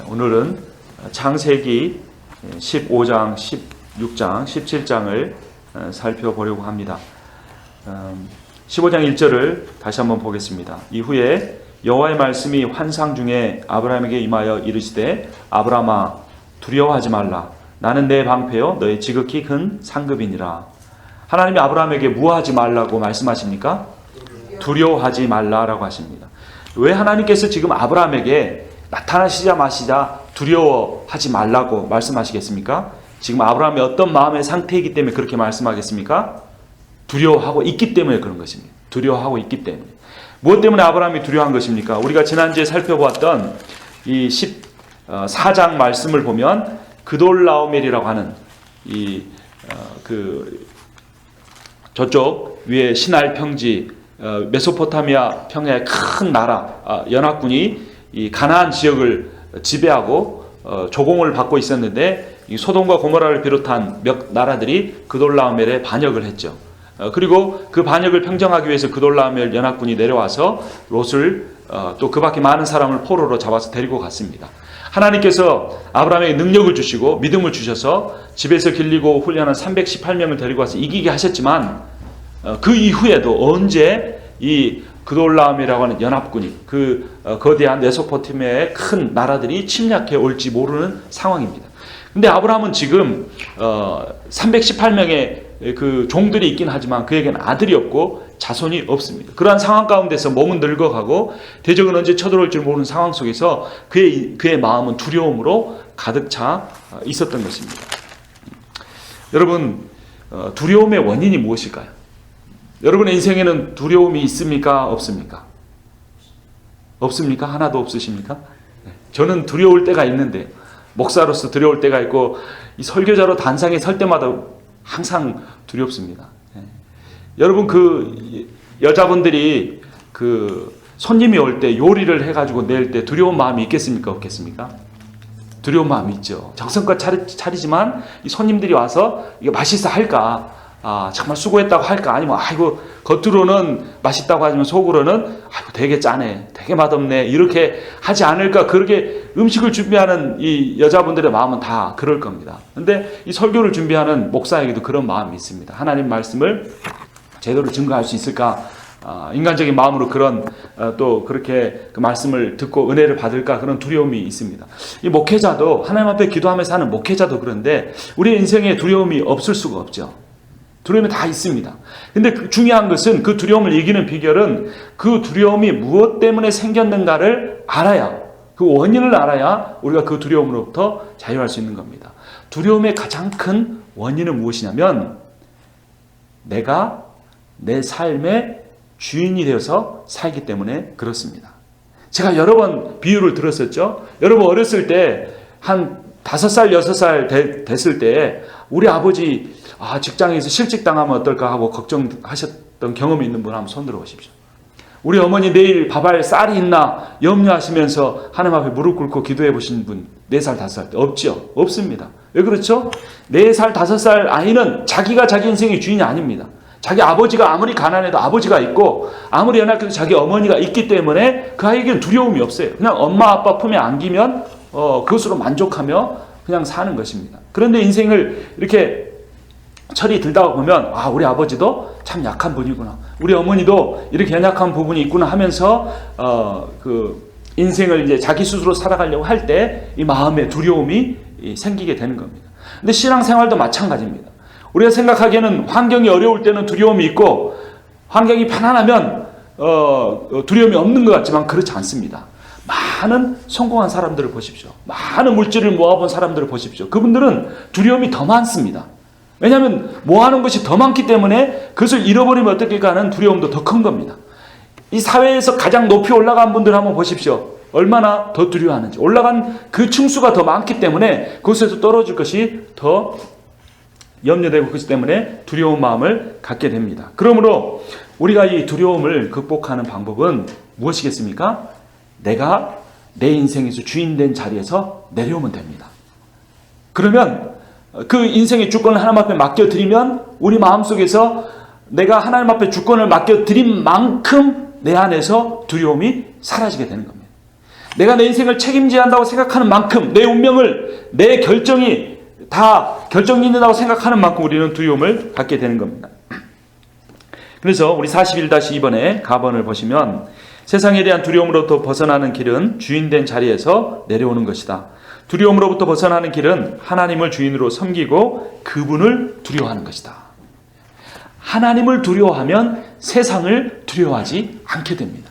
오늘은 창세기 15장, 16장, 17장을 살펴보려고 합니다. 15장 1절을 다시 한번 보겠습니다. 이후에 여호와의 말씀이 환상 중에 아브라함에게 임하여 이르시되 아브라함아 두려워하지 말라. 나는 내 방패요 너의 지극히 큰 상급이니라. 하나님이 아브라함에게 무엇하지 말라고 말씀하십니까? 두려워하지 말라라고 하십니다. 왜 하나님께서 지금 아브라함에게 나타나시자마시자 두려워하지 말라고 말씀하시겠습니까? 지금 아브라함이 어떤 마음의 상태이기 때문에 그렇게 말씀하겠습니까? 두려워하고 있기 때문에 그런 것입니다. 두려워하고 있기 때문에. 무엇 때문에 아브라함이 두려워한 것입니까? 우리가 지난주에 살펴보았던 이 14장 말씀을 보면 그돌라오멜이라고 하는 저쪽 위에 시날 평지, 메소포타미아 평야의 큰 나라, 연합군이 이 가나안 지역을 지배하고 조공을 받고 있었는데 이 소돔과 고모라를 비롯한 몇 나라들이 그돌라오멜에 반역을 했죠. 그리고 그 반역을 평정하기 위해서 그돌라오멜 연합군이 내려와서 롯을 또 그 밖에 많은 사람을 포로로 잡아서 데리고 갔습니다. 하나님께서 아브라함에게 능력을 주시고 믿음을 주셔서 집에서 길리고 훈련한 318명을 데리고 와서 이기게 하셨지만 그 이후에도 언제 이 그돌라오멜이라고 하는 연합군이 그 거대한 메소포타미아의 큰 나라들이 침략해 올지 모르는 상황입니다. 근데 아브라함은 지금 318명의 그 종들이 있긴 하지만 그에게는 아들이 없고 자손이 없습니다. 그러한 상황 가운데서 몸은 늙어가고 대적은 언제 쳐들어올 줄 모르는 상황 속에서 그의 마음은 두려움으로 가득 차 있었던 것입니다. 여러분, 두려움의 원인이 무엇일까요? 여러분의 인생에는 두려움이 있습니까? 없습니까? 없습니까? 하나도 없으십니까? 저는 두려울 때가 있는데 목사로서 두려울 때가 있고 이 설교자로 단상에 설 때마다 항상 두렵습니다. 여러분 그 여자분들이 그 손님이 올 때 요리를 해가지고 낼 때 두려운 마음이 있겠습니까? 없겠습니까? 두려운 마음이 있죠. 정성껏 차리지만 이 손님들이 와서 이게 맛있어 할까? 정말 수고했다고 할까? 아니면 아이고 겉으로는 맛있다고 하지만 속으로는 아이고 되게 짜네, 되게 맛없네 이렇게 하지 않을까? 그렇게 음식을 준비하는 이 여자분들의 마음은 다 그럴 겁니다. 근데 이 설교를 준비하는 목사에게도 그런 마음이 있습니다. 하나님 말씀을 제대로 증거할 수 있을까? 인간적인 마음으로 그런 또 그렇게 그 말씀을 듣고 은혜를 받을까? 그런 두려움이 있습니다. 이 목회자도 하나님 앞에 기도하면서 하는 목회자도 그런데 우리의 인생에 두려움이 없을 수가 없죠. 두려움이 다 있습니다. 근데 중요한 것은 그 두려움을 이기는 비결은 그 두려움이 무엇 때문에 생겼는가를 알아야, 그 원인을 알아야 우리가 그 두려움으로부터 자유할 수 있는 겁니다. 두려움의 가장 큰 원인은 무엇이냐면 내가 내 삶의 주인이 되어서 살기 때문에 그렇습니다. 제가 여러 번 비유를 들었었죠. 여러분 어렸을 때 한 5살, 6살 됐을 때 우리 아버지 직장에서 실직당하면 어떨까 하고 걱정하셨던 경험이 있는 분 한번 손들어 보십시오. 우리 어머니 내일 밥할 쌀이 있나 염려하시면서 하나님 앞에 무릎 꿇고 기도해 보신 분 4살, 5살 때 없죠? 없습니다. 왜 그렇죠? 4살, 5살 아이는 자기가 자기 인생의 주인이 아닙니다. 자기 아버지가 아무리 가난해도 아버지가 있고 아무리 연약해도 자기 어머니가 있기 때문에 그 아이에게는 두려움이 없어요. 그냥 엄마 아빠 품에 안기면 그것으로 만족하며 그냥 사는 것입니다. 그런데 인생을 이렇게 철이 들다가 보면 우리 아버지도 참 약한 분이구나. 우리 어머니도 이렇게 연약한 부분이 있구나 하면서 그 인생을 이제 자기 스스로 살아가려고 할 때 이 마음에 두려움이 생기게 되는 겁니다. 근데 신앙생활도 마찬가지입니다. 우리가 생각하기에는 환경이 어려울 때는 두려움이 있고 환경이 편안하면 두려움이 없는 것 같지만 그렇지 않습니다. 많은 성공한 사람들을 보십시오. 많은 물질을 모아본 사람들을 보십시오. 그분들은 두려움이 더 많습니다. 왜냐하면 모아놓은 것이 더 많기 때문에 그것을 잃어버리면 어떻게 하는 두려움도 더 큰 겁니다. 이 사회에서 가장 높이 올라간 분들 한번 보십시오. 얼마나 더 두려워하는지. 올라간 그 층수가 더 많기 때문에 그것에서 떨어질 것이 더 염려되고 그것 때문에 두려운 마음을 갖게 됩니다. 그러므로 우리가 이 두려움을 극복하는 방법은 무엇이겠습니까? 내가 내 인생에서 주인된 자리에서 내려오면 됩니다. 그러면 그 인생의 주권을 하나님 앞에 맡겨드리면 우리 마음속에서 내가 하나님 앞에 주권을 맡겨드린 만큼 내 안에서 두려움이 사라지게 되는 겁니다. 내가 내 인생을 책임져야 한다고 생각하는 만큼, 내 운명을, 내 결정이 다 결정이 있는다고 생각하는 만큼 우리는 두려움을 갖게 되는 겁니다. 그래서 우리 41-2번에 가번을 보시면 세상에 대한 두려움으로부터 벗어나는 길은 주인된 자리에서 내려오는 것이다. 두려움으로부터 벗어나는 길은 하나님을 주인으로 섬기고 그분을 두려워하는 것이다. 하나님을 두려워하면 세상을 두려워하지 않게 됩니다.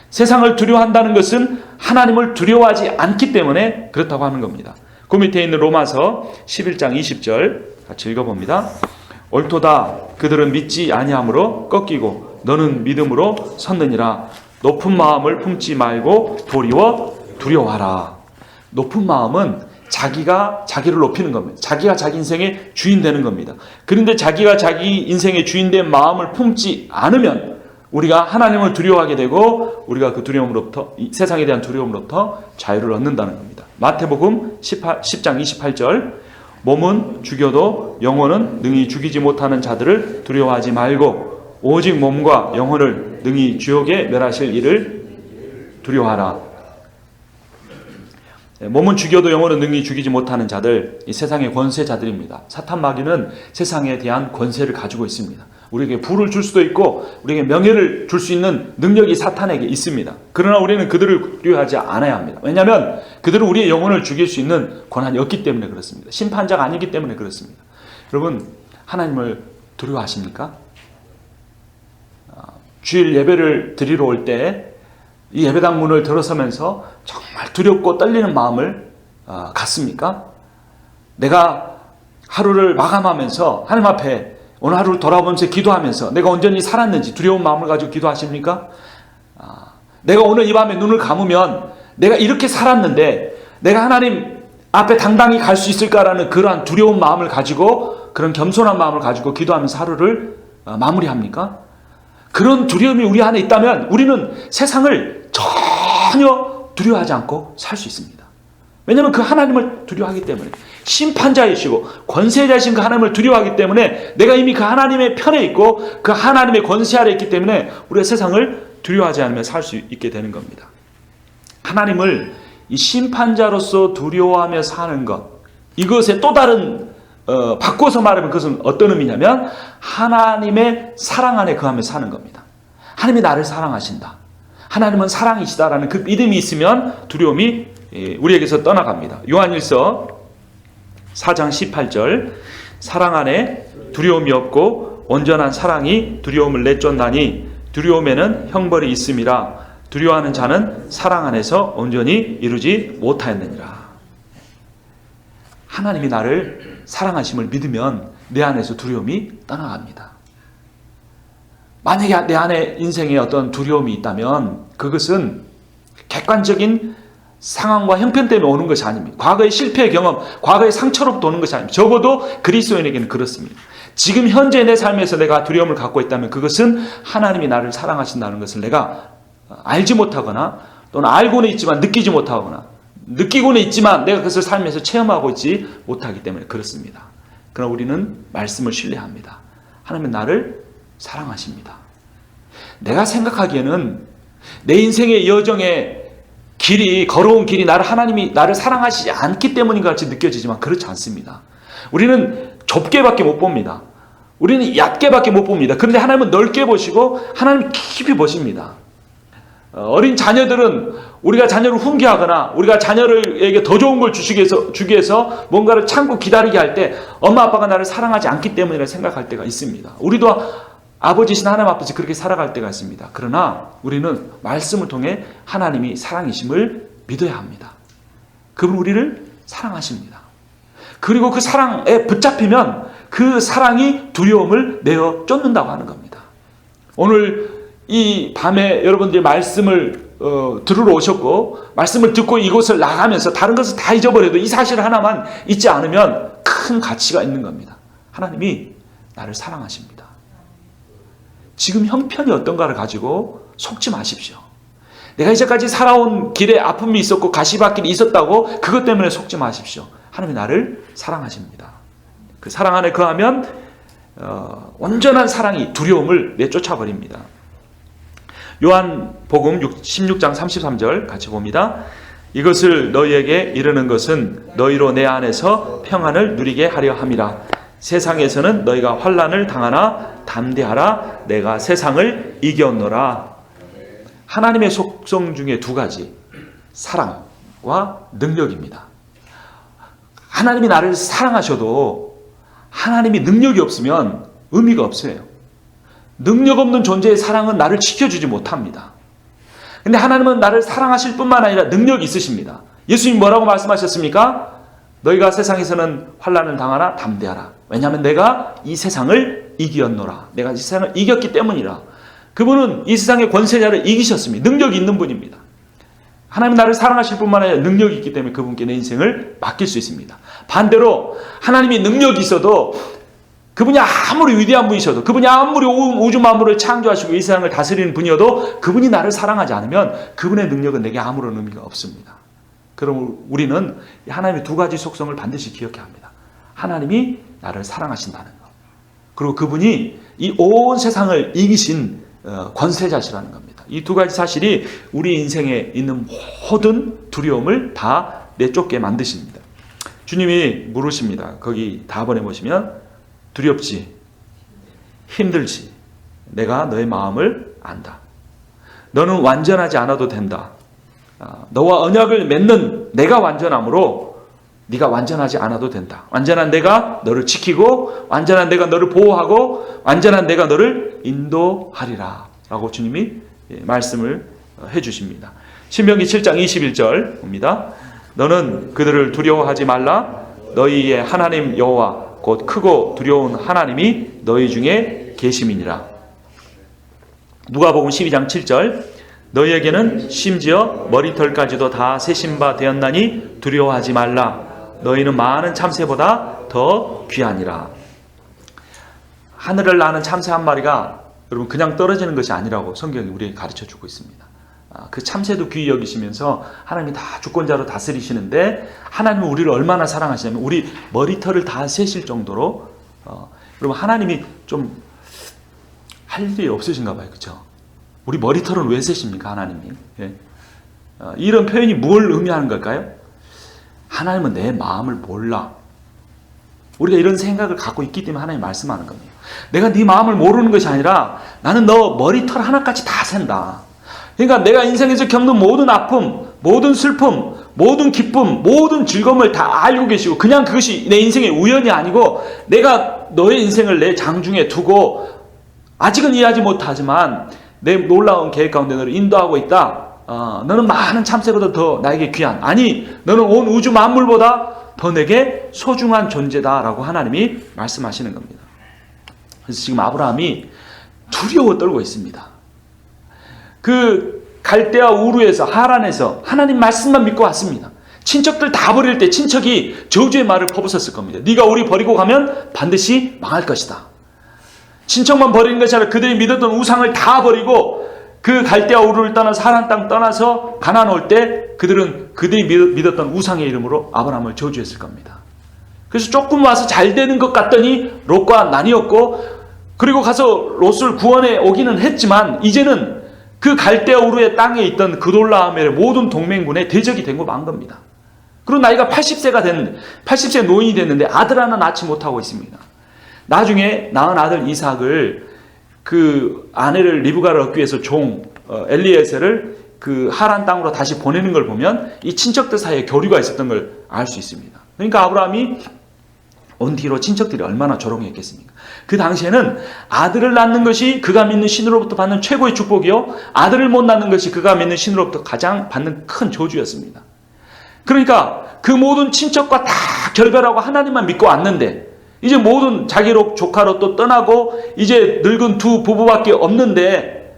세상을 두려워한다는 것은 하나님을 두려워하지 않기 때문에 그렇다고 하는 겁니다. 그 밑에 있는 로마서 11장 20절 같이 읽어봅니다. 옳도다 그들은 믿지 아니함으로 꺾이고 너는 믿음으로 섰느니라. 높은 마음을 품지 말고 도리어 두려워하라. 높은 마음은 자기가 자기를 높이는 겁니다. 자기가 자기 인생의 주인 되는 겁니다. 그런데 자기가 자기 인생의 주인된 마음을 품지 않으면 우리가 하나님을 두려워하게 되고 우리가 그 두려움으로부터, 세상에 대한 두려움으로부터 자유를 얻는다는 겁니다. 마태복음 10장 28절 몸은 죽여도 영혼은 능히 죽이지 못하는 자들을 두려워하지 말고 오직 몸과 영혼을 능히 지옥에 멸하실 이를 두려워하라. 몸은 죽여도 영혼은 능히 죽이지 못하는 자들, 이 세상의 권세자들입니다. 사탄 마귀는 세상에 대한 권세를 가지고 있습니다. 우리에게 부를 줄 수도 있고 우리에게 명예를 줄 수 있는 능력이 사탄에게 있습니다. 그러나 우리는 그들을 두려워하지 않아야 합니다. 왜냐하면 그들은 우리의 영혼을 죽일 수 있는 권한이 없기 때문에 그렇습니다. 심판자가 아니기 때문에 그렇습니다. 여러분, 하나님을 두려워하십니까? 주일 예배를 드리러 올 때 이 예배당 문을 들어서면서 정말 두렵고 떨리는 마음을 갖습니까? 내가 하루를 마감하면서 하나님 앞에 오늘 하루를 돌아보면서 기도하면서 내가 온전히 살았는지 두려운 마음을 가지고 기도하십니까? 내가 오늘 이 밤에 눈을 감으면 내가 이렇게 살았는데 내가 하나님 앞에 당당히 갈 수 있을까라는 그러한 두려운 마음을 가지고, 그런 겸손한 마음을 가지고 기도하면서 하루를 마무리합니까? 그런 두려움이 우리 안에 있다면 우리는 세상을 전혀 두려워하지 않고 살 수 있습니다. 왜냐하면 그 하나님을 두려워하기 때문에, 심판자이시고 권세자이신 그 하나님을 두려워하기 때문에 내가 이미 그 하나님의 편에 있고 그 하나님의 권세 아래 있기 때문에 우리가 세상을 두려워하지 않으며 살 수 있게 되는 겁니다. 하나님을 이 심판자로서 두려워하며 사는 것, 이것의 또 다른 바꿔서 말하면 그것은 어떤 의미냐면 하나님의 사랑 안에 거하며 사는 겁니다. 하나님이 나를 사랑하신다, 하나님은 사랑이시다라는 그 믿음이 있으면 두려움이 우리에게서 떠나갑니다. 요한일서 4장 18절 사랑 안에 두려움이 없고 온전한 사랑이 두려움을 내쫓나니 두려움에는 형벌이 있음이라. 두려워하는 자는 사랑 안에서 온전히 이루지 못하였느니라. 하나님이 나를 사랑하심을 믿으면 내 안에서 두려움이 떠나갑니다. 만약에 내 안에 인생에 어떤 두려움이 있다면 그것은 객관적인 상황과 형편 때문에 오는 것이 아닙니다. 과거의 실패의 경험, 과거의 상처로부터 오는 것이 아닙니다. 적어도 그리스도인에게는 그렇습니다. 지금 현재 내 삶에서 내가 두려움을 갖고 있다면 그것은 하나님이 나를 사랑하신다는 것을 내가 알지 못하거나 또는 알고는 있지만 느끼지 못하거나 느끼고는 있지만 내가 그것을 삶에서 체험하고 있지 못하기 때문에 그렇습니다. 그러나 우리는 말씀을 신뢰합니다. 하나님은 나를 사랑하십니다. 내가 생각하기에는 내 인생의 여정의 길이, 걸어온 길이 하나님이 나를 사랑하시지 않기 때문인 것 같이 느껴지지만 그렇지 않습니다. 우리는 좁게밖에 못 봅니다. 우리는 얕게밖에 못 봅니다. 그런데 하나님은 넓게 보시고 하나님은 깊이 보십니다. 어린 자녀들은 우리가 자녀를 훈계하거나 우리가 자녀에게 더 좋은 걸 주기 위해서 뭔가를 참고 기다리게 할 때 엄마 아빠가 나를 사랑하지 않기 때문이라 생각할 때가 있습니다. 우리도 아버지신 하나님 앞에서 그렇게 살아갈 때가 있습니다. 그러나 우리는 말씀을 통해 하나님이 사랑이심을 믿어야 합니다. 그분 우리를 사랑하십니다. 그리고 그 사랑에 붙잡히면 그 사랑이 두려움을 내어 쫓는다고 하는 겁니다. 오늘 이 밤에 여러분들이 말씀을 들으러 오셨고 말씀을 듣고 이곳을 나가면서 다른 것을 다 잊어버려도 이 사실 하나만 잊지 않으면 큰 가치가 있는 겁니다. 하나님이 나를 사랑하십니다. 지금 형편이 어떤가를 가지고 속지 마십시오. 내가 이제까지 살아온 길에 아픔이 있었고 가시밭길이 있었다고 그것 때문에 속지 마십시오. 하나님이 나를 사랑하십니다. 그 사랑 안에 거하면 온전한 사랑이 두려움을 내쫓아버립니다. 요한복음 16장 33절 같이 봅니다. 이것을 너희에게 이르는 것은 너희로 내 안에서 평안을 누리게 하려 함이라. 세상에서는 너희가 환난을 당하나 담대하라. 내가 세상을 이겼노라. 하나님의 속성 중에 두 가지, 사랑과 능력입니다. 하나님이 나를 사랑하셔도 하나님이 능력이 없으면 의미가 없어요. 능력 없는 존재의 사랑은 나를 지켜주지 못합니다. 근데 하나님은 나를 사랑하실 뿐만 아니라 능력이 있으십니다. 예수님 뭐라고 말씀하셨습니까? 너희가 세상에서는 환난을 당하나 담대하라. 왜냐하면 내가 이 세상을 이겼노라. 내가 이 세상을 이겼기 때문이라. 그분은 이 세상의 권세자를 이기셨습니다. 능력이 있는 분입니다. 하나님 나를 사랑하실 뿐만 아니라 능력이 있기 때문에 그분께 내 인생을 맡길 수 있습니다. 반대로 하나님이 능력이 있어도 그분이 아무리 위대한 분이셔도, 그분이 아무리 우주 만물을 창조하시고 이 세상을 다스리는 분이어도 그분이 나를 사랑하지 않으면 그분의 능력은 내게 아무런 의미가 없습니다. 그럼 우리는 하나님의 두 가지 속성을 반드시 기억해야 합니다. 하나님이 나를 사랑하신다는 것, 그리고 그분이 이 온 세상을 이기신 권세자시라는 겁니다. 이 두 가지 사실이 우리 인생에 있는 모든 두려움을 다 내쫓게 만드십니다. 주님이 물으십니다. 거기 다번에 보시면 두렵지, 힘들지, 내가 너의 마음을 안다. 너는 완전하지 않아도 된다. 너와 언약을 맺는 내가 완전함으로 네가 완전하지 않아도 된다. 완전한 내가 너를 지키고, 완전한 내가 너를 보호하고, 완전한 내가 너를 인도하리라 라고 주님이 말씀을 해주십니다. 신명기 7장 21절 봅니다. 너는 그들을 두려워하지 말라. 너희의 하나님 여호와 곧 크고 두려운 하나님이 너희 중에 계심이니라. 누가복음 12장 7절 너희에게는 심지어 머리털까지도 다 세신 바 되었나니 두려워하지 말라. 너희는 많은 참새보다 더 귀하니라. 하늘을 나는 참새 한 마리가 여러분 그냥 떨어지는 것이 아니라고 성경이 우리에게 가르쳐주고 있습니다. 그 참새도 귀히 여기시면서 하나님이 다 주권자로 다스리시는데, 하나님은 우리를 얼마나 사랑하시냐면 우리 머리털을 다 세실 정도로 여러분 하나님이 좀 할 일이 없으신가 봐요. 그렇죠? 우리 머리털은 왜 세십니까? 하나님이. 예? 이런 표현이 뭘 의미하는 걸까요? 하나님은 내 마음을 몰라. 우리가 이런 생각을 갖고 있기 때문에 하나님이 말씀하는 겁니다. 내가 네 마음을 모르는 것이 아니라 나는 너 머리털 하나까지 다 센다. 그러니까 내가 인생에서 겪는 모든 아픔, 모든 슬픔, 모든 기쁨, 모든 즐거움을 다 알고 계시고, 그냥 그것이 내 인생의 우연이 아니고 내가 너의 인생을 내 장중에 두고 아직은 이해하지 못하지만 내 놀라운 계획 가운데 너를 인도하고 있다. 너는 많은 참새보다 더 나에게 귀한, 아니 너는 온 우주 만물보다 더 내게 소중한 존재다라고 하나님이 말씀하시는 겁니다. 그래서 지금 아브라함이 두려워 떨고 있습니다. 그 갈대아 우르에서, 하란에서 하나님 말씀만 믿고 왔습니다. 친척들 다 버릴 때 친척이 저주의 말을 퍼붓었을 겁니다. 네가 우리 버리고 가면 반드시 망할 것이다. 친척만 버리는 것이 아니라 그들이 믿었던 우상을 다 버리고 그 갈대아 우르를 떠나서 하란 땅 떠나서 가나안 올 때 그들이 믿었던 우상의 이름으로 아브라함을 저주했을 겁니다. 그래서 조금 와서 잘 되는 것 같더니 롯과 나뉘었고, 그리고 가서 롯을 구원해 오기는 했지만 이제는 그 갈대아 우르의 땅에 있던 그돌라오멜의 모든 동맹군의 대적이 된 거 만 겁니다. 그리고 나이가 80세가 됐는데, 80세 노인이 됐는데 아들 하나 낳지 못하고 있습니다. 나중에 낳은 아들 이삭을 그 아내를 리브가를 얻기 위해서 종 엘리에셀을 그 하란 땅으로 다시 보내는 걸 보면 이 친척들 사이에 교류가 있었던 걸 알 수 있습니다. 그러니까 아브라함이 온 뒤로 친척들이 얼마나 조롱했겠습니까? 그 당시에는 아들을 낳는 것이 그가 믿는 신으로부터 받는 최고의 축복이요, 아들을 못 낳는 것이 그가 믿는 신으로부터 가장 받는 큰 저주였습니다. 그러니까 그 모든 친척과 다 결별하고 하나님만 믿고 왔는데, 이제 모든 자기로 조카로 또 떠나고 이제 늙은 두 부부밖에 없는데,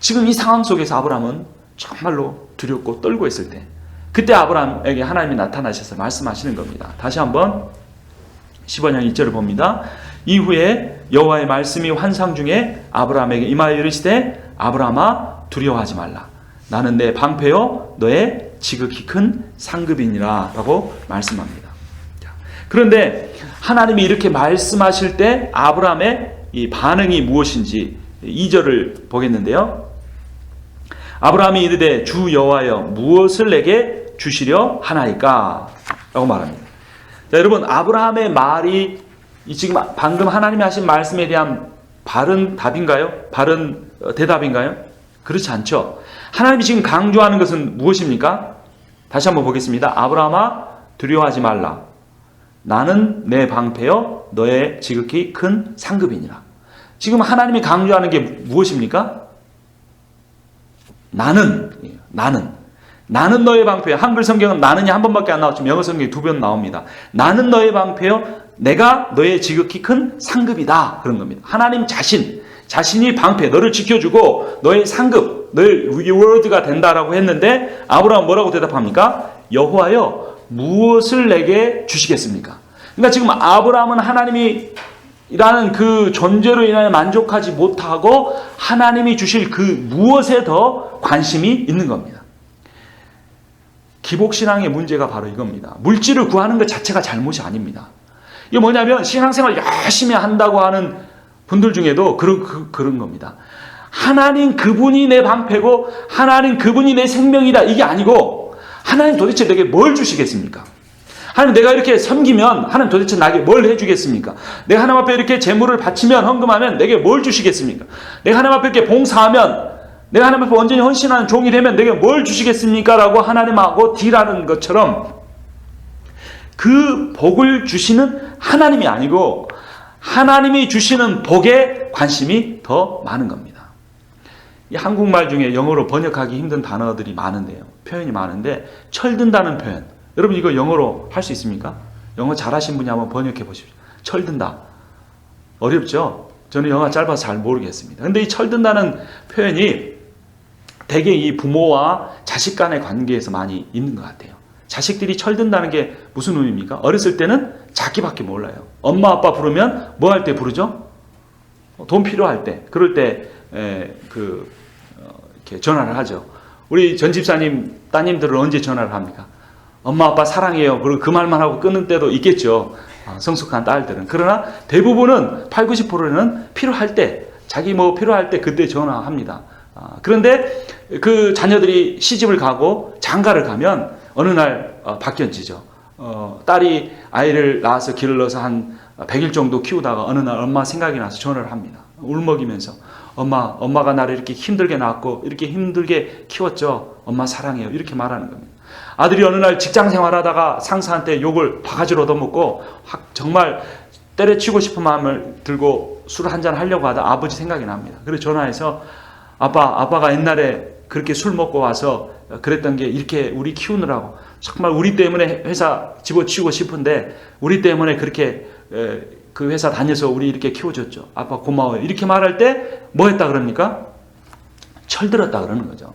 지금 이 상황 속에서 아브라함은 정말로 두렵고 떨고 있을 때, 그때 아브라함에게 하나님이 나타나셔서 말씀하시는 겁니다. 다시 한번 15장 1절을 봅니다. 이후에 여호와의 말씀이 환상 중에 아브라함에게 임하여 이르시되 아브라함아 두려워하지 말라. 나는 내 방패요 너의 지극히 큰 상급이니라 라고 말씀합니다. 그런데 하나님이 이렇게 말씀하실 때 아브라함의 이 반응이 무엇인지 2절을 보겠는데요. 아브라함이 이르되 주 여호와여 무엇을 내게 주시려 하나이까? 라고 말합니다. 자, 여러분, 아브라함의 말이 지금 방금 하나님이 하신 말씀에 대한 바른 답인가요? 바른 대답인가요? 그렇지 않죠. 하나님이 지금 강조하는 것은 무엇입니까? 다시 한번 보겠습니다. 아브라함아 두려워하지 말라. 나는 내 방패여 너의 지극히 큰 상급이니라. 지금 하나님이 강조하는 게 무엇입니까? 나는 너의 방패여. 한글 성경은 나는이 한 번밖에 안 나왔지만 영어 성경이 2번 나옵니다. 나는 너의 방패여 내가 너의 지극히 큰 상급이다. 그런 겁니다. 하나님 자신이 방패, 너를 지켜주고 너의 상급, 너의 리워드가 된다라고 했는데 아브라함은 뭐라고 대답합니까? 여호와여 무엇을 내게 주시겠습니까? 그러니까 지금 아브라함은 하나님이라는 그 존재로 인하여 만족하지 못하고 하나님이 주실 그 무엇에 더 관심이 있는 겁니다. 기복신앙의 문제가 바로 이겁니다. 물질을 구하는 것 자체가 잘못이 아닙니다. 이게 뭐냐면 신앙생활 열심히 한다고 하는 분들 중에도 그런 겁니다. 하나님 그분이 내 방패고 하나님 그분이 내 생명이다. 이게 아니고 하나님 도대체 내게 뭘 주시겠습니까? 하나님 내가 이렇게 섬기면 하나님 도대체 나에게 뭘 해주겠습니까? 내가 하나님 앞에 이렇게 재물을 바치면 헌금하면 내게 뭘 주시겠습니까? 내가 하나님 앞에 이렇게 봉사하면 내가 하나님 앞에 온전히 헌신하는 종이 되면 내게 뭘 주시겠습니까? 라고 하나님하고 딜하는 것처럼 그 복을 주시는 하나님이 아니고 하나님이 주시는 복에 관심이 더 많은 겁니다. 이 한국말 중에 영어로 번역하기 힘든 단어들이 많은데요. 표현이 많은데 철든다는 표현. 여러분 이거 영어로 할 수 있습니까? 영어 잘하신 분이 한번 번역해 보십시오. 철든다. 어렵죠? 저는 영어가 짧아서 잘 모르겠습니다. 근데 이 철든다는 표현이 대개 이 부모와 자식 간의 관계에서 많이 있는 것 같아요. 자식들이 철든다는 게 무슨 의미입니까? 어렸을 때는 자기밖에 몰라요. 엄마 아빠 부르면 뭐 할 때 부르죠? 돈 필요할 때. 그럴 때 이렇게 전화를 하죠. 우리 전 집사님 따님들은 언제 전화를 합니까? 엄마 아빠 사랑해요. 그리고 그 말만 하고 끊는 때도 있겠죠. 성숙한 딸들은. 그러나 대부분은 8, 90%는 필요할 때, 자기 뭐 필요할 때 그때 전화합니다. 그런데 그 자녀들이 시집을 가고 장가를 가면 어느 날 바뀌어지죠. 딸이 아이를 낳아서 길러서 한 100일 정도 키우다가 어느 날 엄마 생각이 나서 전화를 합니다. 울먹이면서 엄마가 나를 이렇게 힘들게 낳았고 이렇게 힘들게 키웠죠. 엄마 사랑해요. 이렇게 말하는 겁니다. 아들이 어느 날 직장 생활하다가 상사한테 욕을 바가지로 얻어먹고 정말 때려치고 싶은 마음을 들고 술 한잔 하려고 하다 아버지 생각이 납니다. 그래서 전화해서 아빠가 옛날에 그렇게 술 먹고 와서 그랬던 게 이렇게 우리 키우느라고 정말 우리 때문에 회사 집어치우고 싶은데 우리 때문에 그렇게 그 회사 다녀서 우리 이렇게 키워줬죠. 아빠 고마워요. 이렇게 말할 때 뭐 했다 그럽니까? 철들었다 그러는 거죠.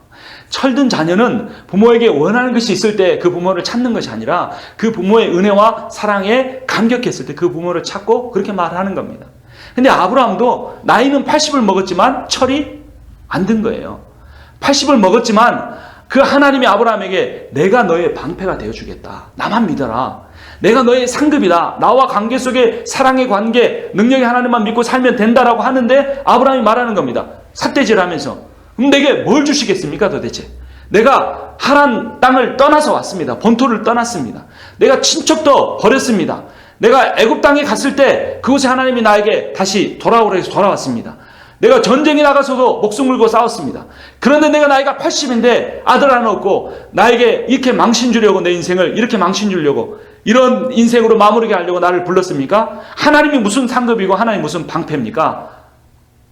철든 자녀는 부모에게 원하는 것이 있을 때 그 부모를 찾는 것이 아니라 그 부모의 은혜와 사랑에 감격했을 때 그 부모를 찾고 그렇게 말하는 겁니다. 근데 아브라함도 나이는 80을 먹었지만 철이 안 든 거예요. 80을 먹었지만 그 하나님이 아브라함에게 내가 너의 방패가 되어주겠다. 나만 믿어라. 내가 너의 상급이다. 나와 관계 속에 사랑의 관계, 능력의 하나님만 믿고 살면 된다라고 하는데 아브라함이 말하는 겁니다. 삿대질하면서 그럼 내게 뭘 주시겠습니까 도대체? 내가 하란 땅을 떠나서 왔습니다. 본토를 떠났습니다. 내가 친척도 버렸습니다. 내가 애굽 땅에 갔을 때 그곳에 하나님이 나에게 다시 돌아오라 해서 돌아왔습니다. 내가 전쟁에 나가서도 목숨 걸고 싸웠습니다. 그런데 내가 나이가 80인데 아들 하나 없고 나에게 이렇게 망신 주려고 내 인생을 이렇게 망신 주려고 이런 인생으로 마무리게 하려고 나를 불렀습니까? 하나님이 무슨 상급이고 하나님이 무슨 방패입니까?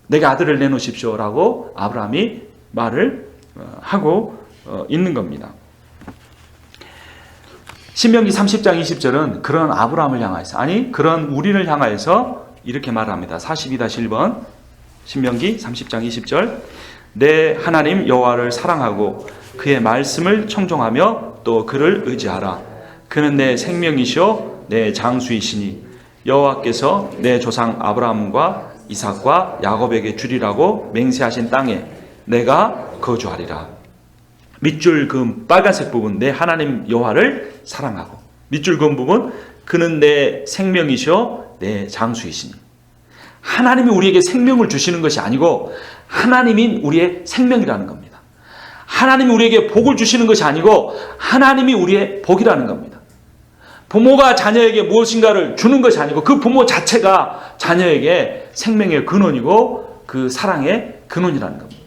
내게 아들을 내놓으십시오 라고 아브라함이 말을 하고 있는 겁니다. 신명기 30장 20절은 그런 아브라함을 향하여서 그런 우리를 향하여서 이렇게 말합니다. 42-1번 신명기 30장 20절 내 하나님 여호와를 사랑하고 그의 말씀을 청종하며 또 그를 의지하라. 그는 내 생명이시오 내 장수이시니 여호와께서 내 조상 아브라함과 이삭과 야곱에게 주리라고 맹세하신 땅에 내가 거주하리라. 밑줄 그 빨간색 부분 내 하나님 여호와를 사랑하고 밑줄 그 부분 그는 내 생명이시오 내 장수이시니 하나님이 우리에게 생명을 주시는 것이 아니고 하나님이 우리의 생명이라는 겁니다. 하나님이 우리에게 복을 주시는 것이 아니고 하나님이 우리의 복이라는 겁니다. 부모가 자녀에게 무엇인가를 주는 것이 아니고 그 부모 자체가 자녀에게 생명의 근원이고 그 사랑의 근원이라는 겁니다.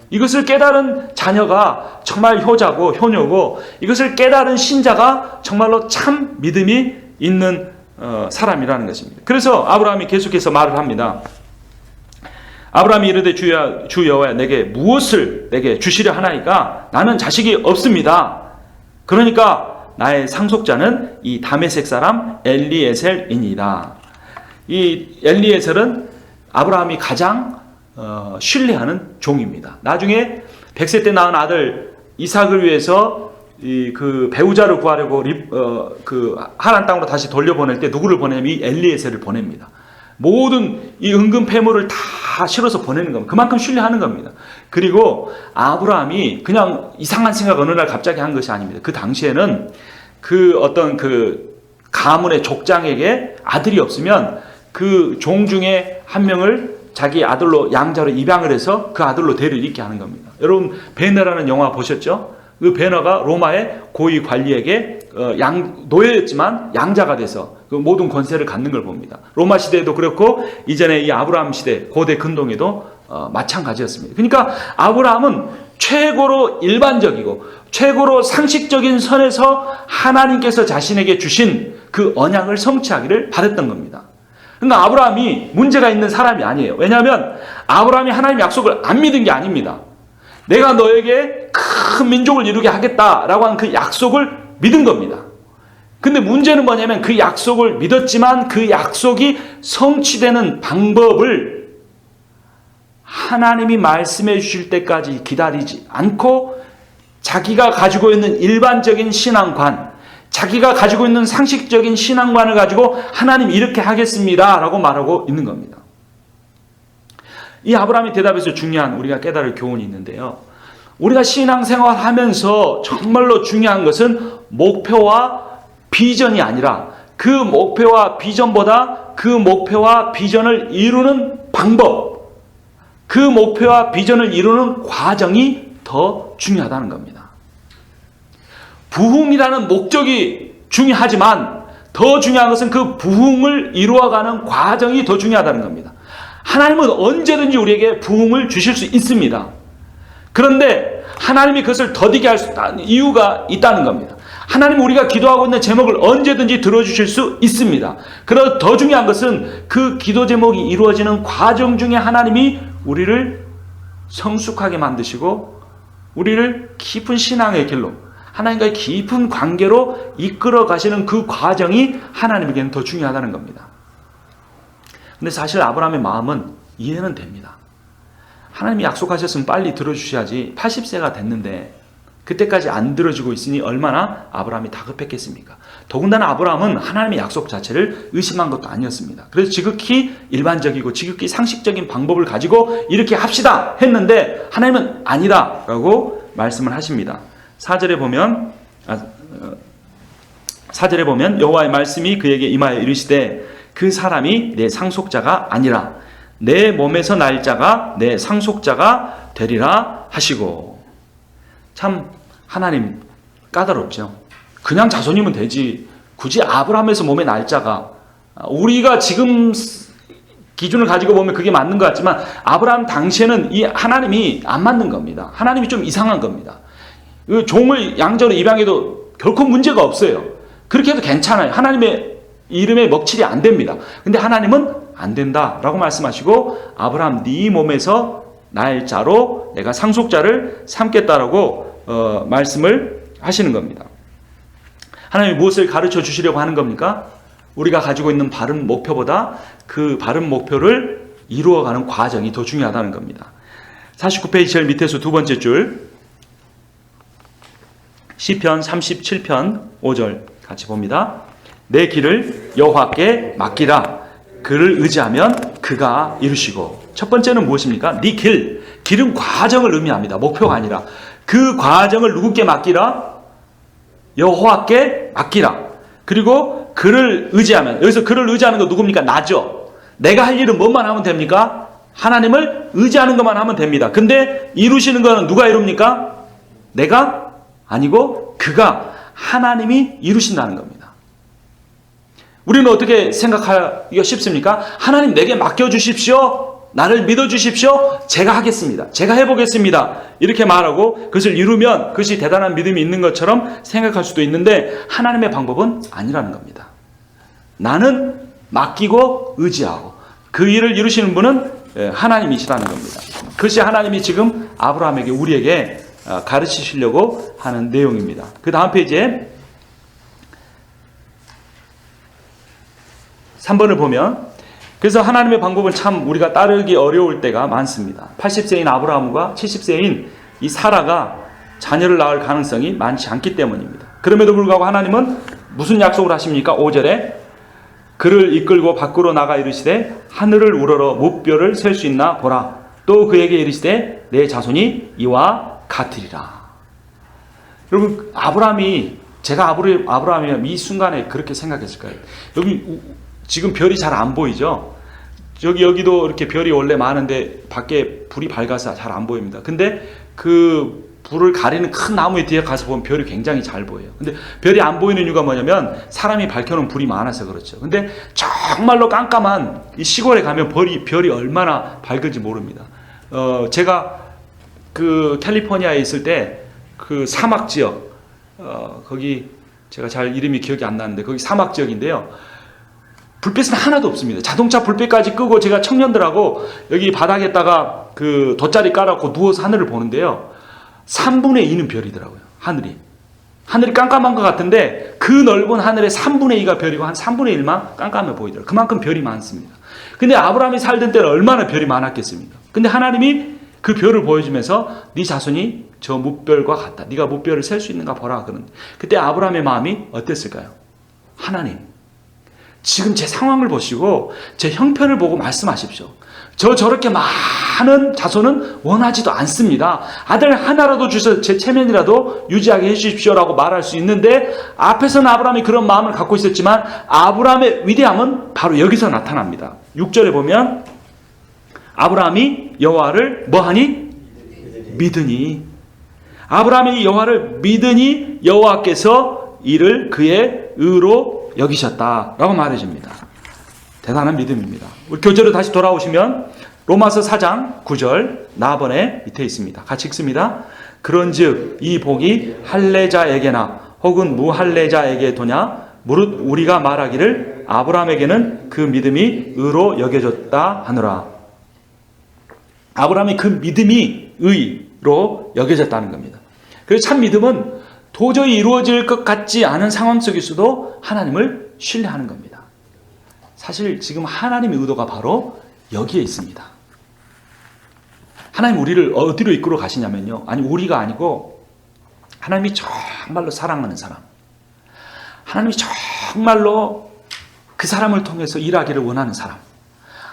이것을 깨달은 자녀가 정말 효자고 효녀고 이것을 깨달은 신자가 정말로 참 믿음이 있는 사람이라는 것입니다. 그래서 아브라함이 계속해서 말을 합니다. 아브라함이 이르되 주 여호와여 내게 무엇을 내게 주시려 하나이까 나는 자식이 없습니다. 그러니까 나의 상속자는 이 다메섹 사람 엘리에셀이니이다. 이 엘리에셀은 아브라함이 가장 신뢰하는 종입니다. 나중에 100세 때 낳은 아들 이삭을 위해서 그 배우자를 구하려고 그 하란 땅으로 다시 돌려보낼 때 누구를 보내냐면 이 엘리에셀을 보냅니다. 모든 이 은근 패물을 다 실어서 보내는 겁니다. 그만큼 신뢰하는 겁니다. 그리고 아브라함이 그냥 이상한 생각 어느 날 갑자기 한 것이 아닙니다. 그 당시에는 그 어떤 그 가문의 족장에게 아들이 없으면 그 종 중에 한 명을 자기 아들로 양자로 입양을 해서 그 아들로 대를 잇게 하는 겁니다. 여러분 베너라는 영화 보셨죠? 그 베너가 로마의 고위 관리에게 노예였지만 양자가 돼서 그 모든 권세를 갖는 걸 봅니다. 로마 시대에도 그렇고 이전에 이 아브라함 시대 고대 근동에도 마찬가지였습니다. 그러니까 아브라함은 최고로 일반적이고 최고로 상식적인 선에서 하나님께서 자신에게 주신 그 언약을 성취하기를 바랬던 겁니다. 그러니까 아브라함이 문제가 있는 사람이 아니에요. 왜냐하면 아브라함이 하나님의 약속을 안 믿은 게 아닙니다. 내가 너에게 큰 민족을 이루게 하겠다라고 한 그 약속을 믿은 겁니다. 근데 문제는 뭐냐면 그 약속을 믿었지만 그 약속이 성취되는 방법을 하나님이 말씀해 주실 때까지 기다리지 않고 자기가 가지고 있는 일반적인 신앙관, 자기가 가지고 있는 상식적인 신앙관을 가지고 하나님 이렇게 하겠습니다 라고 말하고 있는 겁니다. 이 아브라함이 대답에서 중요한 우리가 깨달을 교훈이 있는데요. 우리가 신앙생활 하면서 정말로 중요한 것은 목표와 비전이 아니라 그 목표와 비전보다 그 목표와 비전을 이루는 방법, 그 목표와 비전을 이루는 과정이 더 중요하다는 겁니다. 부흥이라는 목적이 중요하지만 더 중요한 것은 그 부흥을 이루어가는 과정이 더 중요하다는 겁니다. 하나님은 언제든지 우리에게 부흥을 주실 수 있습니다. 그런데 하나님이 그것을 더디게 할 수 있는 이유가 있다는 겁니다. 하나님 우리가 기도하고 있는 제목을 언제든지 들어주실 수 있습니다. 그러나 더 중요한 것은 그 기도 제목이 이루어지는 과정 중에 하나님이 우리를 성숙하게 만드시고 우리를 깊은 신앙의 길로 하나님과의 깊은 관계로 이끌어 가시는 그 과정이 하나님에게는 더 중요하다는 겁니다. 근데 사실 아브라함의 마음은 이해는 됩니다. 하나님이 약속하셨으면 빨리 들어주셔야지 80세가 됐는데 그때까지 안 들어주고 있으니 얼마나 아브라함이 다급했겠습니까? 더군다나 아브라함은 하나님의 약속 자체를 의심한 것도 아니었습니다. 그래서 지극히 일반적이고 지극히 상식적인 방법을 가지고 이렇게 합시다 했는데 하나님은 아니다 라고 말씀을 하십니다. 4절에 보면 여호와의 말씀이 그에게 임하여 이르시되 그 사람이 내 상속자가 아니라 내 몸에서 날 자가 내 상속자가 되리라 하시고. 참 하나님 까다롭죠. 그냥 자손이면 되지 굳이 아브라함에서 몸에 날 자가, 우리가 지금 기준을 가지고 보면 그게 맞는 것 같지만 아브라함 당시에는 이 하나님이 안 맞는 겁니다. 하나님이 좀 이상한 겁니다. 종을 양자로 입양해도 결코 문제가 없어요. 그렇게 해도 괜찮아요. 하나님의 이름에 먹칠이 안 됩니다. 근데 하나님은 안 된다라고 말씀하시고 아브라함 네 몸에서 날 자로 내가 상속자를 삼겠다라고 말씀을 하시는 겁니다. 하나님이 무엇을 가르쳐 주시려고 하는 겁니까? 우리가 가지고 있는 바른 목표보다 그 바른 목표를 이루어가는 과정이 더 중요하다는 겁니다. 49페이지 제일 밑에서 두 번째 줄, 시편 37편 5절 같이 봅니다. 내 길을 여호와께 맡기라. 그를 의지하면 그가 이루시고. 첫 번째는 무엇입니까? 네 길은 과정을 의미합니다. 목표가 아니라. 그 과정을 누구께 맡기라? 여호와께 맡기라. 그리고 그를 의지하면, 여기서 그를 의지하는 거 누굽니까? 나죠. 내가 할 일은 뭐만 하면 됩니까? 하나님을 의지하는 것만 하면 됩니다. 근데 이루시는 거는 누가 이룹니까? 내가 아니고 그가, 하나님이 이루신다는 겁니다. 우리는 어떻게 생각하기가 쉽습니까? 하나님 내게 맡겨주십시오. 나를 믿어주십시오. 제가 하겠습니다. 제가 해보겠습니다. 이렇게 말하고 그것을 이루면 그것이 대단한 믿음이 있는 것처럼 생각할 수도 있는데 하나님의 방법은 아니라는 겁니다. 나는 맡기고 의지하고 그 일을 이루시는 분은 하나님이시라는 겁니다. 그것이 하나님이 지금 아브라함에게, 우리에게 가르치시려고 하는 내용입니다. 그 다음 페이지에 3번을 보면, 그래서 하나님의 방법은 참 우리가 따르기 어려울 때가 많습니다. 80세인 아브라함과 70세인 이 사라가 자녀를 낳을 가능성이 많지 않기 때문입니다. 그럼에도 불구하고 하나님은 무슨 약속을 하십니까? 5절에 그를 이끌고 밖으로 나가 이르시되 하늘을 우러러 무뼈를 셀 수 있나 보라. 또 그에게 이르시되 내 자손이 이와 같으리라. 여러분, 제가 아브라함이면 이 순간에 그렇게 생각했을 거예요. 여기 지금 별이 잘 안 보이죠? 여기도 이렇게 별이 원래 많은데 밖에 불이 밝아서 잘 안 보입니다. 근데 그 불을 가리는 큰 나무 뒤에 가서 보면 별이 굉장히 잘 보여요. 근데 별이 안 보이는 이유가 뭐냐면 사람이 밝혀놓은 불이 많아서 그렇죠. 근데 정말로 깜깜한 이 시골에 가면 별이 얼마나 밝은지 모릅니다. 제가 그 캘리포니아에 있을 때 그 사막 지역, 거기 제가 잘 이름이 기억이 안 나는데 거기 사막 지역인데요. 불빛은 하나도 없습니다. 자동차 불빛까지 끄고 제가 청년들하고 여기 바닥에다가 그 돗자리 깔아놓고 누워서 하늘을 보는데요. 3분의 2는 별이더라고요. 하늘이 깜깜한 것 같은데 그 넓은 하늘의 3분의 2가 별이고 한 3분의 1만 깜깜해 보이더라고요. 그만큼 별이 많습니다. 근데 아브라함이 살던 때는 얼마나 별이 많았겠습니까? 근데 하나님이 그 별을 보여주면서 네 자손이 저 무별과 같다. 네가 무별을 셀 수 있는가 보라. 그런데 그때 아브라함의 마음이 어땠을까요? 하나님, 지금 제 상황을 보시고 제 형편을 보고 말씀하십시오. 저렇게 많은 자손은 원하지도 않습니다. 아들 하나라도 주셔서 제 체면이라도 유지하게 해주십시오라고 말할 수 있는데, 앞에서는 아브라함이 그런 마음을 갖고 있었지만 아브라함의 위대함은 바로 여기서 나타납니다. 6절에 보면 아브라함이 여호와를 뭐하니? 믿으니. 아브라함이 여호와를 믿으니 여호와께서 이를 그의 의로 여기셨다라고 말해줍니다. 대단한 믿음입니다. 우리 교재로 다시 돌아오시면 로마서 4장 9절 나번에 밑에 있습니다. 같이 읽습니다. 그런즉 이 복이 할례자에게나 혹은 무할례자에게도냐? 무릇 우리가 말하기를 아브라함에게는 그 믿음이 의로 여겨졌다 하느라. 아브라함이 그 믿음이 의로 여겨졌다는 겁니다. 그래서 참 믿음은 도저히 이루어질 것 같지 않은 상황 속에서도 하나님을 신뢰하는 겁니다. 사실 지금 하나님의 의도가 바로 여기에 있습니다. 하나님 우리를 어디로 이끌어 가시냐면요. 아니, 우리가 아니고 하나님이 정말로 사랑하는 사람, 하나님이 정말로 그 사람을 통해서 일하기를 원하는 사람,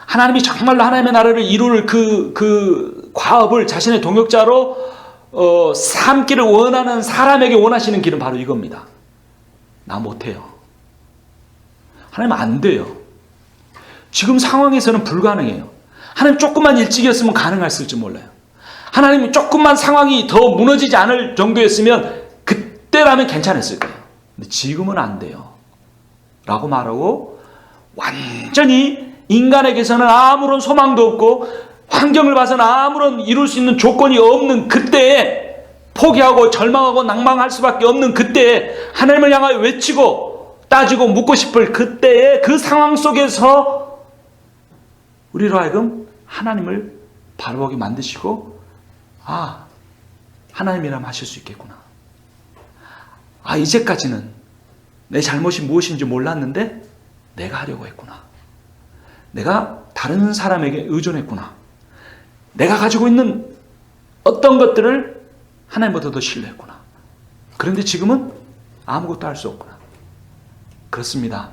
하나님이 정말로 하나님의 나라를 이룰 그 과업을 자신의 동역자로 삼기를 원하는 사람에게 원하시는 길은 바로 이겁니다. 나 못해요. 하나님 안 돼요. 지금 상황에서는 불가능해요. 하나님 조금만 일찍이었으면 가능했을지 몰라요. 하나님 조금만 상황이 더 무너지지 않을 정도였으면 그때라면 괜찮았을 거예요. 근데 지금은 안 돼요. 라고 말하고 완전히 인간에게서는 아무런 소망도 없고 환경을 봐서는 아무런 이룰 수 있는 조건이 없는 그때에 포기하고 절망하고 낭망할 수밖에 없는 그때에 하나님을 향하여 외치고 따지고 묻고 싶을 그때에 그 상황 속에서 우리로 하여금 하나님을 바라보게 만드시고, 아, 하나님이라면 하실 수 있겠구나. 아, 이제까지는 내 잘못이 무엇인지 몰랐는데 내가 하려고 했구나. 내가 다른 사람에게 의존했구나. 내가 가지고 있는 어떤 것들을 하나님보다 더 신뢰했구나. 그런데 지금은 아무것도 할 수 없구나. 그렇습니다.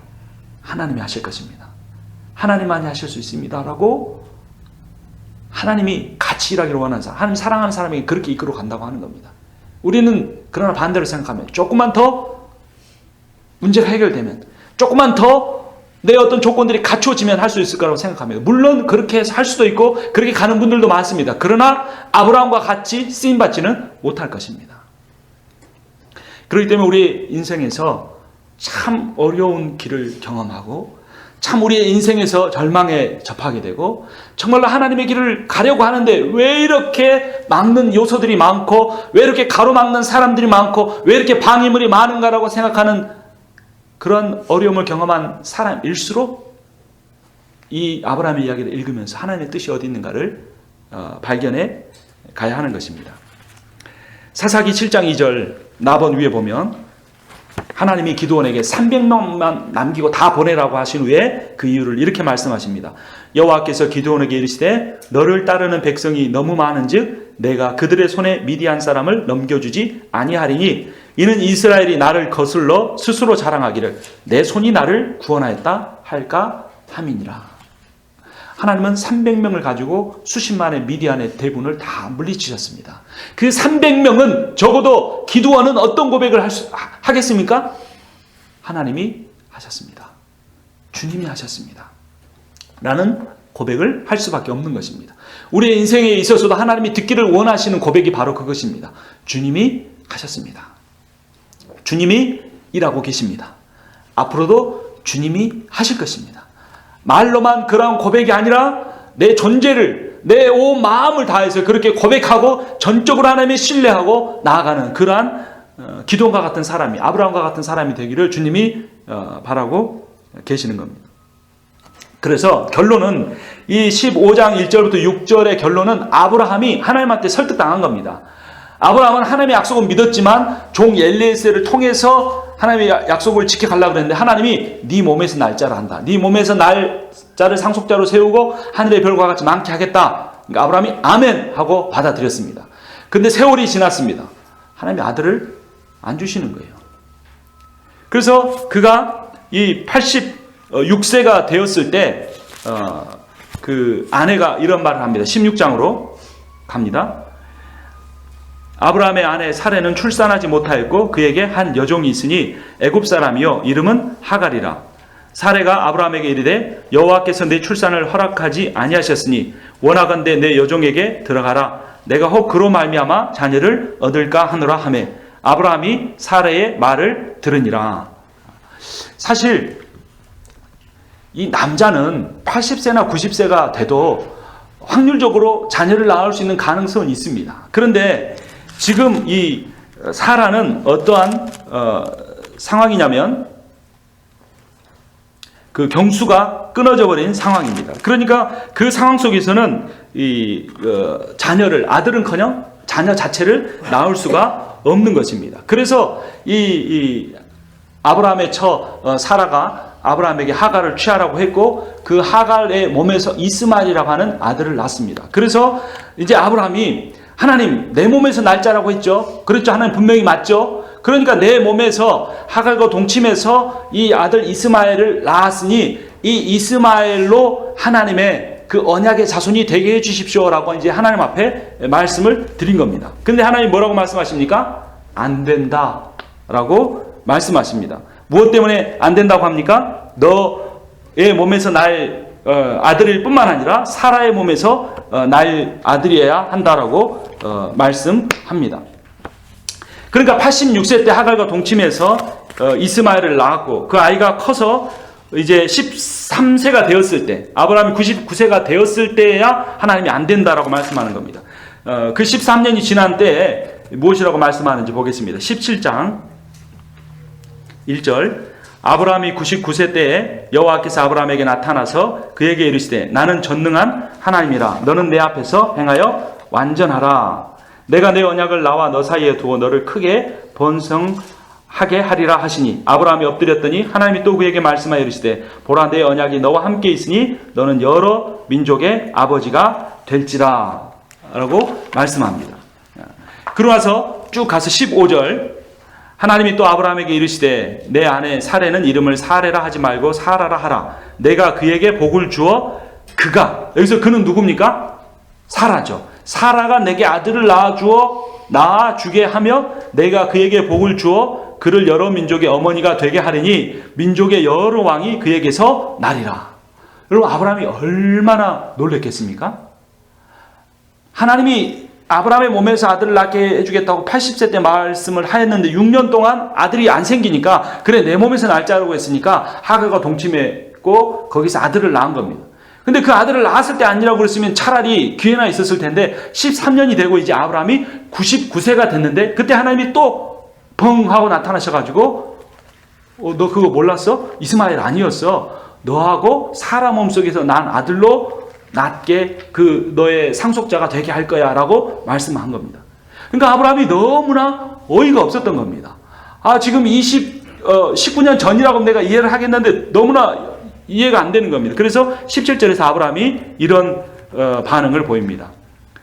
하나님이 하실 것입니다. 하나님만이 하실 수 있습니다. 라고 하나님이 같이 일하기를 원하는 사람, 하나님 사랑하는 사람에게 그렇게 이끌어 간다고 하는 겁니다. 우리는 그러나 반대로 생각하면 조금만 더 문제가 해결되면, 조금만 더 내 어떤 조건들이 갖춰지면 할 수 있을 거라고 생각합니다. 물론 그렇게 해서 할 수도 있고 그렇게 가는 분들도 많습니다. 그러나 아브라함과 같이 쓰임받지는 못할 것입니다. 그렇기 때문에 우리 인생에서 참 어려운 길을 경험하고 참 우리의 인생에서 절망에 접하게 되고 정말로 하나님의 길을 가려고 하는데 왜 이렇게 막는 요소들이 많고 왜 이렇게 가로막는 사람들이 많고 왜 이렇게 방해물이 많은가라고 생각하는 그런 어려움을 경험한 사람일수록 이 아브라함의 이야기를 읽으면서 하나님의 뜻이 어디 있는가를 발견해 가야 하는 것입니다. 사사기 7장 2절 나번 위에 보면 하나님이 기드온에게 300명만 남기고 다 보내라고 하신 후에 그 이유를 이렇게 말씀하십니다. 여호와께서 기드온에게 이르시되 너를 따르는 백성이 너무 많은즉 내가 그들의 손에 미디안 사람을 넘겨주지 아니하리니 이는 이스라엘이 나를 거슬러 스스로 자랑하기를 내 손이 나를 구원하였다 할까 함이니라. 하나님은 300명을 가지고 수십만의 미디안의 대군을 다 물리치셨습니다. 그 300명은 적어도 기드온은 어떤 고백을 하겠습니까? 하나님이 하셨습니다. 주님이 하셨습니다. 라는 고백을 할 수밖에 없는 것입니다. 우리의 인생에 있어서도 하나님이 듣기를 원하시는 고백이 바로 그것입니다. 주님이 하셨습니다. 주님이 일하고 계십니다. 앞으로도 주님이 하실 것입니다. 말로만 그런 고백이 아니라 내 존재를 내 온 마음을 다해서 그렇게 고백하고 전적으로 하나님의 신뢰하고 나아가는 그러한 기드온과 같은 사람이 아브라함과 같은 사람이 되기를 주님이 바라고 계시는 겁니다. 그래서 결론은 이 15장 1절부터 6절의 결론은 아브라함이 하나님한테 설득당한 겁니다. 아브라함은 하나님의 약속을 믿었지만 종 엘리에셀을 통해서 하나님의 약속을 지켜가려고 그랬는데 하나님이 네 몸에서 날짜를 한다. 네 몸에서 날짜를 상속자로 세우고 하늘의 별과 같이 많게 하겠다. 그러니까 아브라함이 아멘 하고 받아들였습니다. 근데 세월이 지났습니다. 하나님이 아들을 안 주시는 거예요. 그래서 그가 이 86세가 되었을 때 그 아내가 이런 말을 합니다. 16장으로 갑니다. 아브라함의 아내 사레는 출산하지 못하였고 그에게 한 여종이 있으니 애굽 사람이요 이름은 하갈이라. 사레가 아브라함에게 이르되 여호와께서 내 출산을 허락하지 아니하셨으니 원하건대 내 여종에게 들어가라. 내가 혹 그로 말미암아 자녀를 얻을까 하노라 하매 아브라함이 사레의 말을 들으니라. 사실 이 남자는 80세나 90세가 돼도 확률적으로 자녀를 낳을 수 있는 가능성은 있습니다. 그런데 지금 이 사라는 어떠한 상황이냐면 그 경수가 끊어져 버린 상황입니다. 그러니까 그 상황 속에서는 이 자녀를 아들은커녕 자녀 자체를 낳을 수가 없는 것입니다. 그래서 이 아브라함의 처 사라가 아브라함에게 하갈을 취하라고 했고 그 하갈의 몸에서 이스마엘이라고 하는 아들을 낳습니다. 그래서 이제 아브라함이 하나님 내 몸에서 날짜라고 했죠. 그렇죠. 하나님 분명히 맞죠. 그러니까 내 몸에서 하갈과 동침해서 이 아들 이스마엘을 낳았으니 이 이스마엘로 하나님의 그 언약의 자손이 되게 해주십시오라고 이제 하나님 앞에 말씀을 드린 겁니다. 근데 하나님 뭐라고 말씀하십니까? 안 된다라고 말씀하십니다. 무엇 때문에 안 된다고 합니까? 너의 몸에서 날 아들일 뿐만 아니라 사라의 몸에서 날 아들이어야 한다라고 말씀합니다. 그러니까 86세 때 하갈과 동침해서 이스마엘을 낳았고 그 아이가 커서 이제 13세가 되었을 때 아브라함이 99세가 되었을 때야 하나님이 안 된다라고 말씀하는 겁니다. 그 13년이 지난 때에 무엇이라고 말씀하는지 보겠습니다. 17장 1절 아브라함이 99세 때에 여호와께서 아브라함에게 나타나서 그에게 이르시되 나는 전능한 하나님이라 너는 내 앞에서 행하여 완전하라. 내가 내 언약을 나와 너 사이에 두어 너를 크게 번성하게 하리라 하시니 아브라함이 엎드렸더니 하나님이 또 그에게 말씀하여 이르시되 보라 내 언약이 너와 함께 있으니 너는 여러 민족의 아버지가 될지라 라고 말씀합니다. 그러고 나서 쭉 가서 15절 하나님이 또 아브라함에게 이르시되 내 아내 사레는 이름을 사레라 하지 말고 사라라 하라. 내가 그에게 복을 주어 그가 여기서 그는 누굽니까? 사라죠. 사라가 내게 아들을 낳아주게 하며 내가 그에게 복을 주어 그를 여러 민족의 어머니가 되게 하리니 민족의 여러 왕이 그에게서 나리라. 여러분 아브라함이 얼마나 놀랬겠습니까? 하나님이 아브라함의 몸에서 아들을 낳게 해주겠다고 80세 때 말씀을 하였는데 6년 동안 아들이 안 생기니까 그래 내 몸에서 날 자라고 했으니까 하갈과 동침했고 거기서 아들을 낳은 겁니다. 근데 그 아들을 낳았을 때 아니라고 그랬으면 차라리 기회나 있었을 텐데 13년이 되고 이제 아브라함이 99세가 됐는데 그때 하나님이 또 벙 하고 나타나셔가지고 너 그거 몰랐어? 이스마엘 아니었어. 너하고 사라 몸속에서 난 아들로 낳게 그 너의 상속자가 되게 할 거야 라고 말씀한 겁니다. 그러니까 아브라함이 너무나 어이가 없었던 겁니다. 지금 19년 전이라고 내가 이해를 하겠는데 너무나 이해가 안 되는 겁니다. 그래서 17절에서 아브라함이 이런 반응을 보입니다.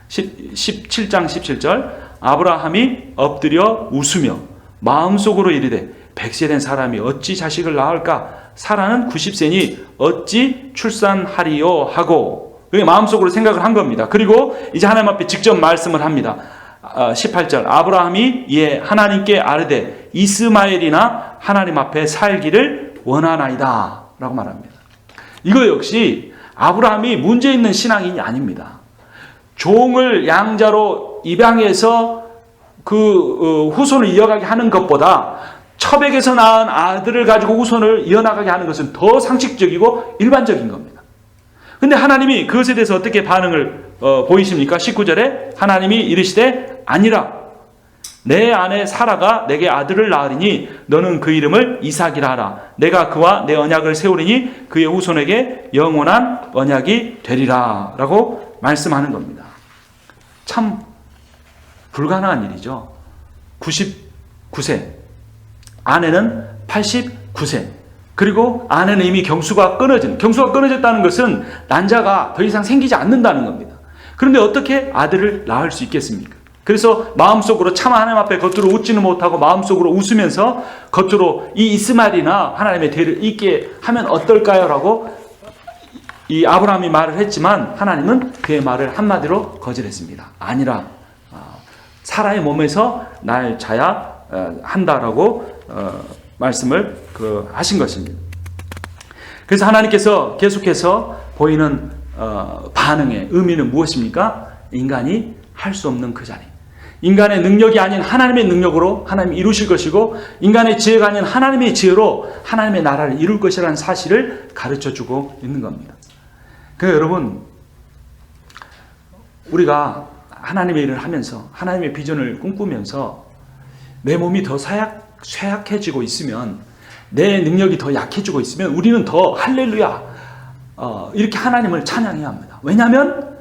17장 17절 아브라함이 엎드려 웃으며 마음속으로 이르되 100세 된 사람이 어찌 자식을 낳을까? 사라는 90세니 어찌 출산하리요? 하고 마음속으로 생각을 한 겁니다. 그리고 이제 하나님 앞에 직접 말씀을 합니다. 18절 아브라함이 이에 하나님께 아뢰되 이스마엘이나 하나님 앞에 살기를 원하나이다 라고 말합니다. 이거 역시 아브라함이 문제 있는 신앙인이 아닙니다. 종을 양자로 입양해서 그 후손을 이어가게 하는 것보다 첩에게서 낳은 아들을 가지고 후손을 이어나가게 하는 것은 더 상식적이고 일반적인 겁니다. 근데 하나님이 그것에 대해서 어떻게 반응을 보이십니까? 19절에 하나님이 이르시되 아니라 내 아내 사라가 내게 아들을 낳으리니 너는 그 이름을 이삭이라 하라. 내가 그와 내 언약을 세우리니 그의 후손에게 영원한 언약이 되리라 라고 말씀하는 겁니다. 참 불가능한 일이죠. 99세 아내는 89세 그리고 아내는 이미 경수가 끊어졌다는 것은 난자가 더 이상 생기지 않는다는 겁니다. 그런데 어떻게 아들을 낳을 수 있겠습니까? 그래서 마음속으로 차마 하나님 앞에 겉으로 웃지는 못하고 마음속으로 웃으면서 겉으로 이 이스마엘이나 하나님의 대를 잇게 하면 어떨까요? 라고 이 아브라함이 말을 했지만 하나님은 그의 말을 한마디로 거절했습니다. 아니라 사라의 몸에서 날 자야 한다라고 말씀을 하신 것입니다. 그래서 하나님께서 계속해서 보이는 반응의 의미는 무엇입니까? 인간이 할 수 없는 그 자리. 인간의 능력이 아닌 하나님의 능력으로 하나님이 이루실 것이고 인간의 지혜가 아닌 하나님의 지혜로 하나님의 나라를 이룰 것이라는 사실을 가르쳐주고 있는 겁니다. 그러니까 여러분 우리가 하나님의 일을 하면서 하나님의 비전을 꿈꾸면서 내 몸이 더 쇠약해지고 있으면 내 능력이 더 약해지고 있으면 우리는 더 할렐루야 이렇게 하나님을 찬양해야 합니다. 왜냐하면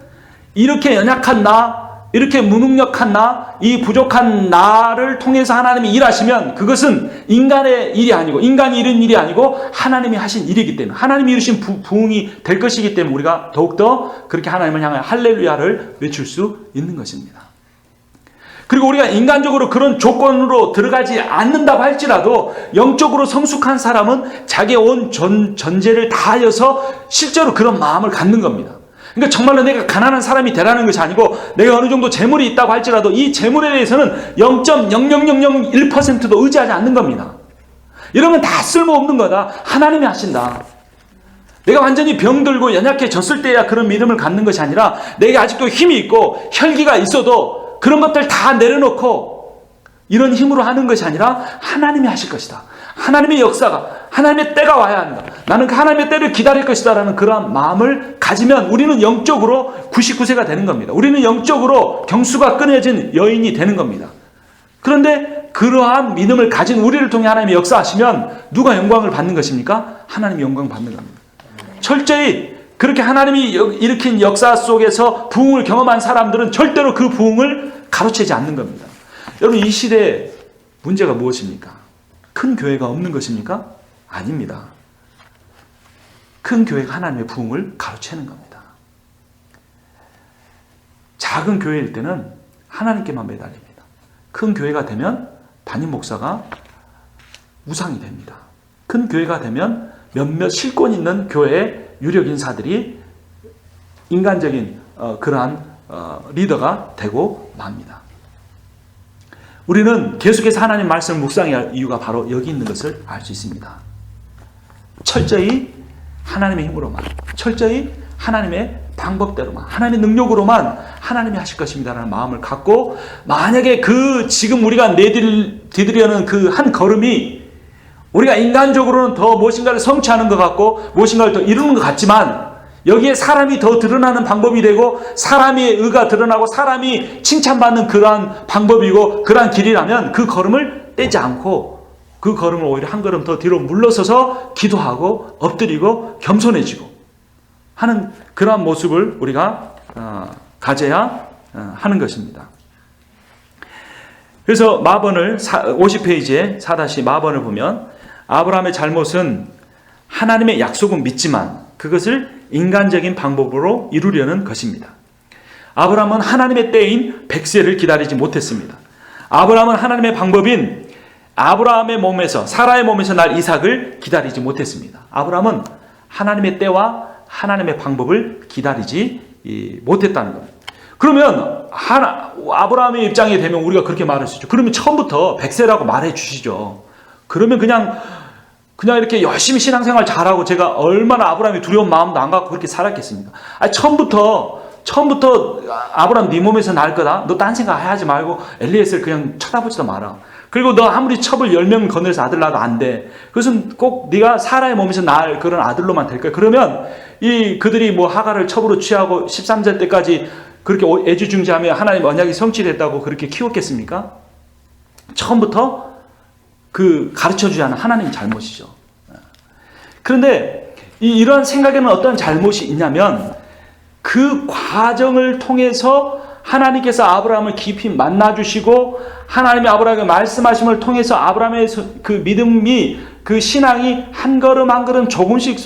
이렇게 연약한 나 이렇게 무능력한 나, 이 부족한 나를 통해서 하나님이 일하시면 그것은 인간의 일이 아니고 인간이 이룬 일이 아니고 하나님이 하신 일이기 때문에 하나님이 이루신 부흥이 될 것이기 때문에 우리가 더욱더 그렇게 하나님을 향해 할렐루야를 외칠 수 있는 것입니다. 그리고 우리가 인간적으로 그런 조건으로 들어가지 않는다고 할지라도 영적으로 성숙한 사람은 자기의 온 전제를 다하여서 실제로 그런 마음을 갖는 겁니다. 그러니까 정말로 내가 가난한 사람이 되라는 것이 아니고 내가 어느 정도 재물이 있다고 할지라도 이 재물에 대해서는 0.0001%도 의지하지 않는 겁니다. 이러면 다 쓸모없는 거다. 하나님이 하신다. 내가 완전히 병들고 연약해졌을 때야 그런 믿음을 갖는 것이 아니라 내가 아직도 힘이 있고 혈기가 있어도 그런 것들 다 내려놓고 이런 힘으로 하는 것이 아니라 하나님이 하실 것이다. 하나님의 역사가 하나님의 때가 와야 한다. 나는 그 하나님의 때를 기다릴 것이다 라는 그러한 마음을 가지면 우리는 영적으로 99세가 되는 겁니다. 우리는 영적으로 경수가 끊어진 여인이 되는 겁니다. 그런데 그러한 믿음을 가진 우리를 통해 하나님이 역사하시면 누가 영광을 받는 것입니까? 하나님이 영광 받는 겁니다. 철저히 그렇게 하나님이 일으킨 역사 속에서 부흥을 경험한 사람들은 절대로 그 부흥을 가로채지 않는 겁니다. 여러분 이 시대의 문제가 무엇입니까? 큰 교회가 없는 것입니까? 아닙니다. 큰 교회가 하나님의 부흥을 가로채는 겁니다. 작은 교회일 때는 하나님께만 매달립니다. 큰 교회가 되면 담임 목사가 우상이 됩니다. 큰 교회가 되면 몇몇 실권 있는 교회의 유력 인사들이 인간적인 그러한 리더가 되고 맙니다. 우리는 계속해서 하나님 말씀을 묵상해야 할 이유가 바로 여기 있는 것을 알 수 있습니다. 철저히 하나님의 힘으로만, 철저히 하나님의 방법대로만, 하나님의 능력으로만 하나님이 하실 것입니다라는 마음을 갖고, 만약에 지금 우리가 내디디려는 그 한 걸음이 우리가 인간적으로는 더 무엇인가를 성취하는 것 같고 무엇인가를 더 이루는 것 같지만, 여기에 사람이 더 드러나는 방법이 되고 사람의 의가 드러나고 사람이 칭찬받는 그러한 방법이고 그러한 길이라면, 그 걸음을 떼지 않고 그 걸음을 오히려 한 걸음 더 뒤로 물러서서 기도하고 엎드리고 겸손해지고 하는 그러한 모습을 우리가 가져야 하는 것입니다. 그래서 마번을 50페이지에 4- 마번을 보면, 아브라함의 잘못은 하나님의 약속은 믿지만 그것을 인간적인 방법으로 이루려는 것입니다. 아브라함은 하나님의 때인 100세를 기다리지 못했습니다. 아브라함은 하나님의 방법인 아브라함의 몸에서, 사라의 몸에서 날 이삭을 기다리지 못했습니다. 아브라함은 하나님의 때와 하나님의 방법을 기다리지 못했다는 겁니다. 그러면 아브라함의 입장이 되면 우리가 그렇게 말할 수 있죠. 그러면 처음부터 100세라고 말해 주시죠. 그러면 그냥 이렇게 열심히 신앙생활 잘하고 제가 얼마나 아브라함이 두려운 마음도 안 갖고 그렇게 살았겠습니까? 아니, 처음부터 아브라함 네 몸에서 날 거다. 너 딴 생각 하지 말고 엘리에셀 그냥 쳐다보지도 마라. 그리고 너 아무리 첩을 10명 거느려서 아들 낳아도 안 돼. 그것은 꼭 네가 사라의 몸에서 날 그런 아들로만 될 거야. 그러면 그들이 뭐 하가를 첩으로 취하고 13세 때까지 그렇게 애지중지하며 하나님 언약이 성취됐다고 그렇게 키웠겠습니까? 처음부터 가르쳐주지 않은 하나님의 잘못이죠. 그런데 이러한 생각에는 어떤 잘못이 있냐면, 그 과정을 통해서 하나님께서 아브라함을 깊이 만나주시고 하나님이 아브라함에게 말씀하심을 통해서 아브라함의 그 믿음이, 그 신앙이 한 걸음 한 걸음 조금씩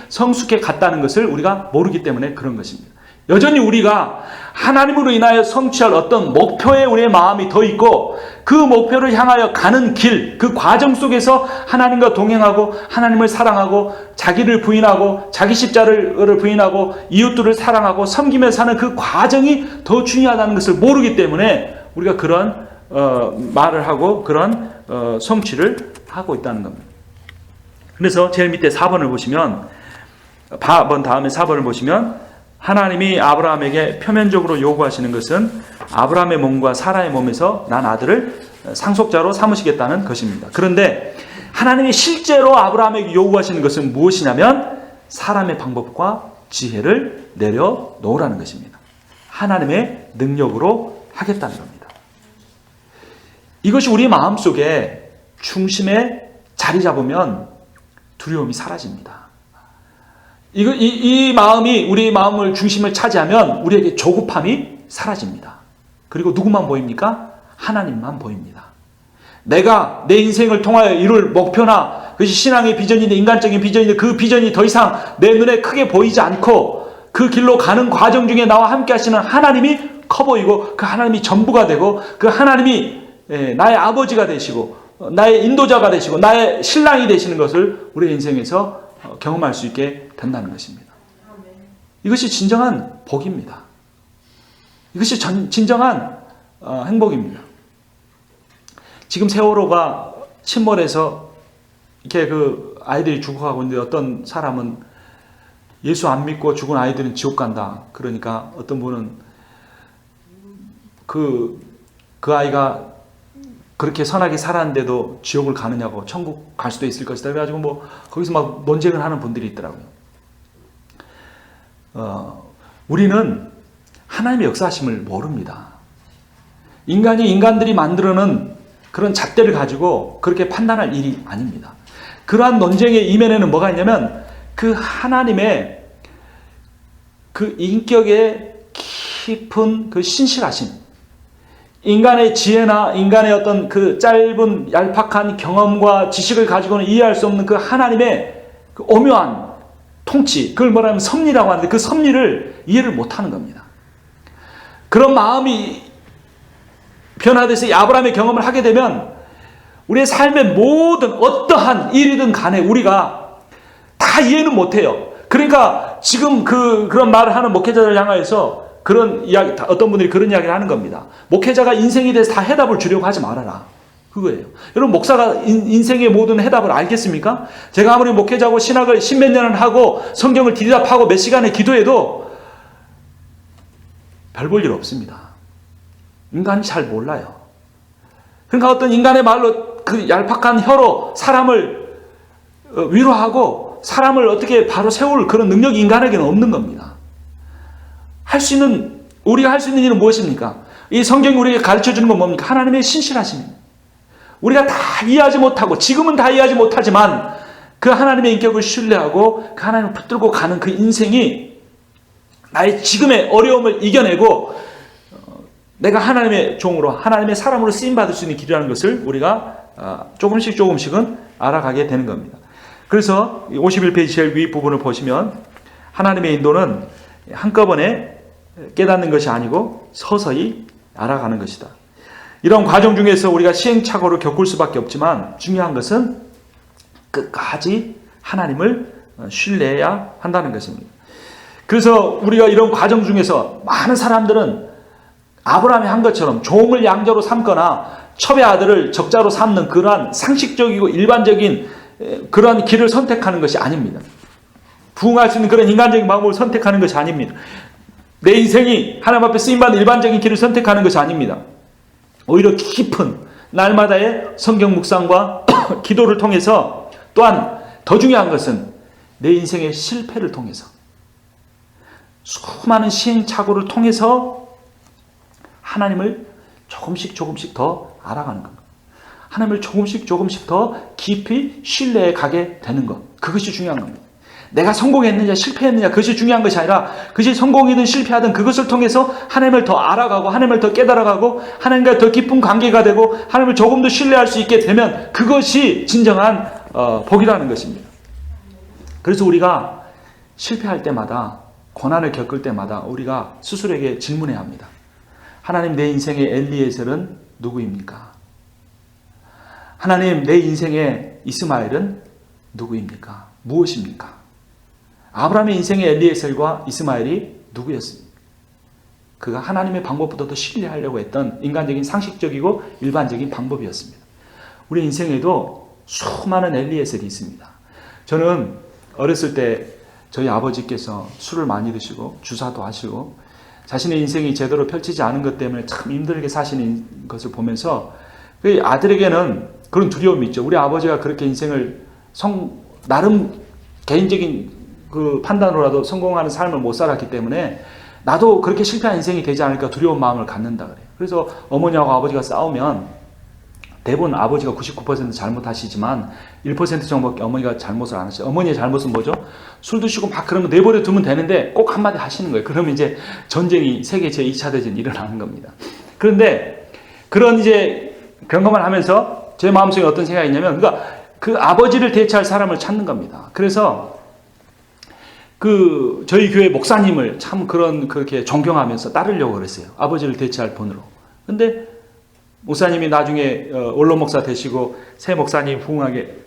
성숙해 갔다는 것을 우리가 모르기 때문에 그런 것입니다. 여전히 우리가 하나님으로 인하여 성취할 어떤 목표에 우리의 마음이 더 있고, 그 목표를 향하여 가는 길, 그 과정 속에서 하나님과 동행하고 하나님을 사랑하고 자기를 부인하고 자기 십자를 부인하고 이웃들을 사랑하고 섬기며 사는 그 과정이 더 중요하다는 것을 모르기 때문에 우리가 그런 말을 하고 그런 성취를 하고 있다는 겁니다. 그래서 제일 밑에 4번을 보시면, 다음에 4번을 보시면, 하나님이 아브라함에게 표면적으로 요구하시는 것은 아브라함의 몸과 사라의 몸에서 난 아들을 상속자로 삼으시겠다는 것입니다. 그런데 하나님이 실제로 아브라함에게 요구하시는 것은 무엇이냐면, 사람의 방법과 지혜를 내려놓으라는 것입니다. 하나님의 능력으로 하겠다는 겁니다. 이것이 우리 마음속에 중심에 자리 잡으면 두려움이 사라집니다. 이 마음이 우리 마음을 중심을 차지하면 우리에게 조급함이 사라집니다. 그리고 누구만 보입니까? 하나님만 보입니다. 내가 내 인생을 통하여 이룰 목표나 그것이 신앙의 비전인데, 인간적인 비전인데, 그 비전이 더 이상 내 눈에 크게 보이지 않고 그 길로 가는 과정 중에 나와 함께 하시는 하나님이 커 보이고, 그 하나님이 전부가 되고, 그 하나님이 나의 아버지가 되시고 나의 인도자가 되시고 나의 신랑이 되시는 것을 우리의 인생에서 경험할 수 있게 된다는 것입니다. 이것이 진정한 복입니다. 이것이 진정한 행복입니다. 지금 세월호가 침몰해서 이렇게 아이들이 죽어가고 있는데, 어떤 사람은 예수 안 믿고 죽은 아이들은 지옥 간다. 그러니까 어떤 분은 그 아이가 그렇게 선하게 살았는데도 지옥을 가느냐고, 천국 갈 수도 있을 것이다. 그래가지고 거기서 막 논쟁을 하는 분들이 있더라고요. 우리는 하나님의 역사하심을 모릅니다. 인간들이 만들어낸 그런 잣대를 가지고 그렇게 판단할 일이 아닙니다. 그러한 논쟁의 이면에는 뭐가 있냐면, 그 하나님의 그 인격의 깊은 그 신실하심, 인간의 지혜나 인간의 어떤 그 짧은 얄팍한 경험과 지식을 가지고는 이해할 수 없는 그 하나님의 그 오묘한 통치, 그걸 뭐라면 섭리라고 하는데, 그 섭리를 이해를 못하는 겁니다. 그런 마음이 변화돼서 이 아브라함의 경험을 하게 되면 우리의 삶의 모든 어떠한 일이든 간에 우리가 다 이해는 못해요. 그러니까 지금 그런 말을 하는 목회자를 향하여서 그런 이야기, 어떤 분들이 그런 이야기를 하는 겁니다. 목회자가 인생에 대해서 다 해답을 주려고 하지 말아라. 그거예요. 여러분, 목사가 인생의 모든 해답을 알겠습니까? 제가 아무리 목회자고 신학을 십몇 년을 하고 성경을 들이답하고 몇 시간의 기도해도 별 볼 일 없습니다. 인간이 잘 몰라요. 그러니까 어떤 인간의 말로 그 얄팍한 혀로 사람을 위로하고 사람을 어떻게 바로 세울 그런 능력이 인간에게는 없는 겁니다. 우리가 할 수 있는 일은 무엇입니까? 이 성경이 우리에게 가르쳐 주는 건 뭡니까? 하나님의 신실하심입니다. 우리가 다 이해하지 못하고 지금은 다 이해하지 못하지만 그 하나님의 인격을 신뢰하고 그 하나님을 붙들고 가는 그 인생이 나의 지금의 어려움을 이겨내고 내가 하나님의 종으로 하나님의 사람으로 쓰임받을 수 있는 길이라는 것을 우리가 조금씩은 알아가게 되는 겁니다. 그래서 51페이지 제일 위 부분을 보시면 하나님의 인도는 한꺼번에 깨닫는 것이 아니고 서서히 알아가는 것이다. 이런 과정 중에서 우리가 시행착오를 겪을 수밖에 없지만 중요한 것은 끝까지 하나님을 신뢰해야 한다는 것입니다. 그래서 우리가 이런 과정 중에서 많은 사람들은 아브라함이 한 것처럼 종을 양자로 삼거나 첩의 아들을 적자로 삼는 그러한 상식적이고 일반적인 그러한 길을 선택하는 것이 아닙니다. 부응할 수 있는 그런 인간적인 방법을 선택하는 것이 아닙니다. 내 인생이 하나님 앞에 쓰임받는 일반적인 길을 선택하는 것이 아닙니다. 오히려 깊은 날마다의 성경 묵상과 기도를 통해서 또한 더 중요한 것은 내 인생의 실패를 통해서 수많은 시행착오를 통해서 하나님을 조금씩 더 알아가는 것. 하나님을 조금씩 더 깊이 신뢰해 가게 되는 것. 그것이 중요한 겁니다. 내가 성공했느냐 실패했느냐 그것이 중요한 것이 아니라 그것이 성공이든 실패하든 그것을 통해서 하나님을 더 알아가고 하나님을 더 깨달아가고 하나님과 더 깊은 관계가 되고 하나님을 조금 더 신뢰할 수 있게 되면 그것이 진정한 복이라는 것입니다. 그래서 우리가 실패할 때마다 고난을 겪을 때마다 우리가 스스로에게 질문해야 합니다. 하나님, 내 인생의 엘리에셀은 누구입니까? 하나님, 내 인생의 이스마엘은 누구입니까? 무엇입니까? 아브라함의 인생의 엘리에셀과 이스마엘이 누구였습니까? 그가 하나님의 방법보다 더 신뢰하려고 했던 인간적인 상식적이고 일반적인 방법이었습니다. 우리 인생에도 수많은 엘리에셀이 있습니다. 저는 어렸을 때 저희 아버지께서 술을 많이 드시고 주사도 하시고 자신의 인생이 제대로 펼치지 않은 것 때문에 참 힘들게 사시는 것을 보면서 그 아들에게는 그런 두려움이 있죠. 우리 아버지가 그렇게 인생을 나름 개인적인 그 판단으로라도 성공하는 삶을 못 살았기 때문에 나도 그렇게 실패한 인생이 되지 않을까 두려운 마음을 갖는다 그래요. 그래서 어머니하고 아버지가 싸우면 대부분 아버지가 99% 잘못하시지만 1% 정도밖에 어머니가 잘못을 안 하시죠. 어머니의 잘못은 뭐죠? 술 드시고 막 그런 거 내버려 두면 되는데 꼭 한마디 하시는 거예요. 그러면 이제 전쟁이 세계 제2차 대전이 일어나는 겁니다. 그런데 그런 것만 하면서 제 마음속에 어떤 생각이 있냐면 그러니까 그 아버지를 대체할 사람을 찾는 겁니다. 그래서 저희 교회 목사님을 참 그렇게 존경하면서 따르려고 그랬어요. 아버지를 대체할 분으로. 근데 목사님이 나중에 원로 목사 되시고 새 목사님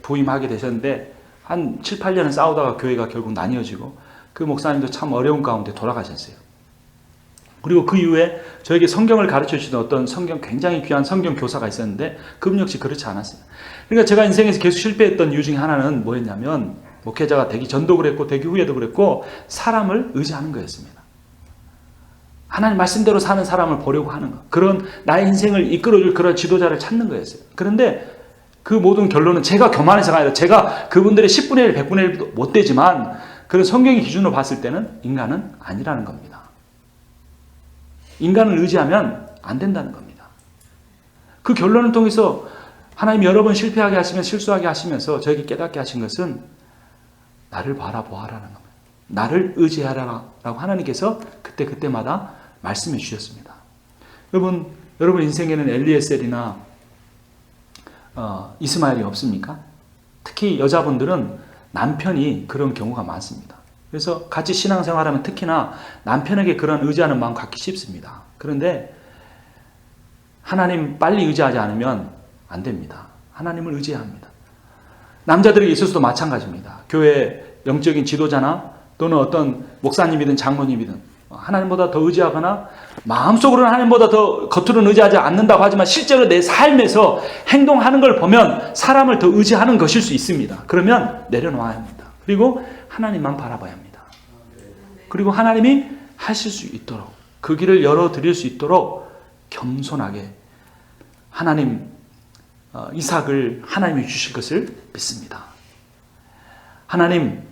부임하게 되셨는데 한 7, 8년은 싸우다가 교회가 결국 나뉘어지고 그 목사님도 참 어려운 가운데 돌아가셨어요. 그리고 그 이후에 저에게 성경을 가르쳐 주시던 어떤 굉장히 귀한 성경 교사가 있었는데 그분 역시 그렇지 않았어요. 그러니까 제가 인생에서 계속 실패했던 이유 중에 하나는 뭐였냐면 목회자가 되기 전도 그랬고 되기 후에도 그랬고 사람을 의지하는 거였습니다. 하나님 말씀대로 사는 사람을 보려고 하는 것. 그런 나의 인생을 이끌어줄 그런 지도자를 찾는 거였어요. 그런데 그 모든 결론은 제가 교만해서가 아니라 제가 그분들의 10분의 1, 100분의 1도 못 되지만 그런 성경의 기준으로 봤을 때는 인간은 아니라는 겁니다. 인간을 의지하면 안 된다는 겁니다. 그 결론을 통해서 하나님 여러 번 실패하게 하시면서 실수하게 하시면서 저에게 깨닫게 하신 것은 나를 바라보아라는 겁니다. 나를 의지하라라고 하나님께서 그때마다 말씀해 주셨습니다. 여러분 인생에는 엘리에셀이나 이스마엘이 없습니까? 특히 여자분들은 남편이 그런 경우가 많습니다. 그래서 같이 신앙생활하면 특히나 남편에게 그런 의지하는 마음 갖기 쉽습니다. 그런데 하나님 빨리 의지하지 않으면 안 됩니다. 하나님을 의지해야 합니다. 남자들에게 있어서도 마찬가지입니다. 교회 영적인 지도자나 또는 어떤 목사님이든 장로님이든 하나님보다 더 의지하거나 마음속으로는 하나님보다 더 겉으로는 의지하지 않는다고 하지만 실제로 내 삶에서 행동하는 걸 보면 사람을 더 의지하는 것일 수 있습니다. 그러면 내려놓아야 합니다. 그리고 하나님만 바라봐야 합니다. 그리고 하나님이 하실 수 있도록 그 길을 열어드릴 수 있도록 겸손하게 하나님 이삭을 하나님이 주실 것을 믿습니다. 하나님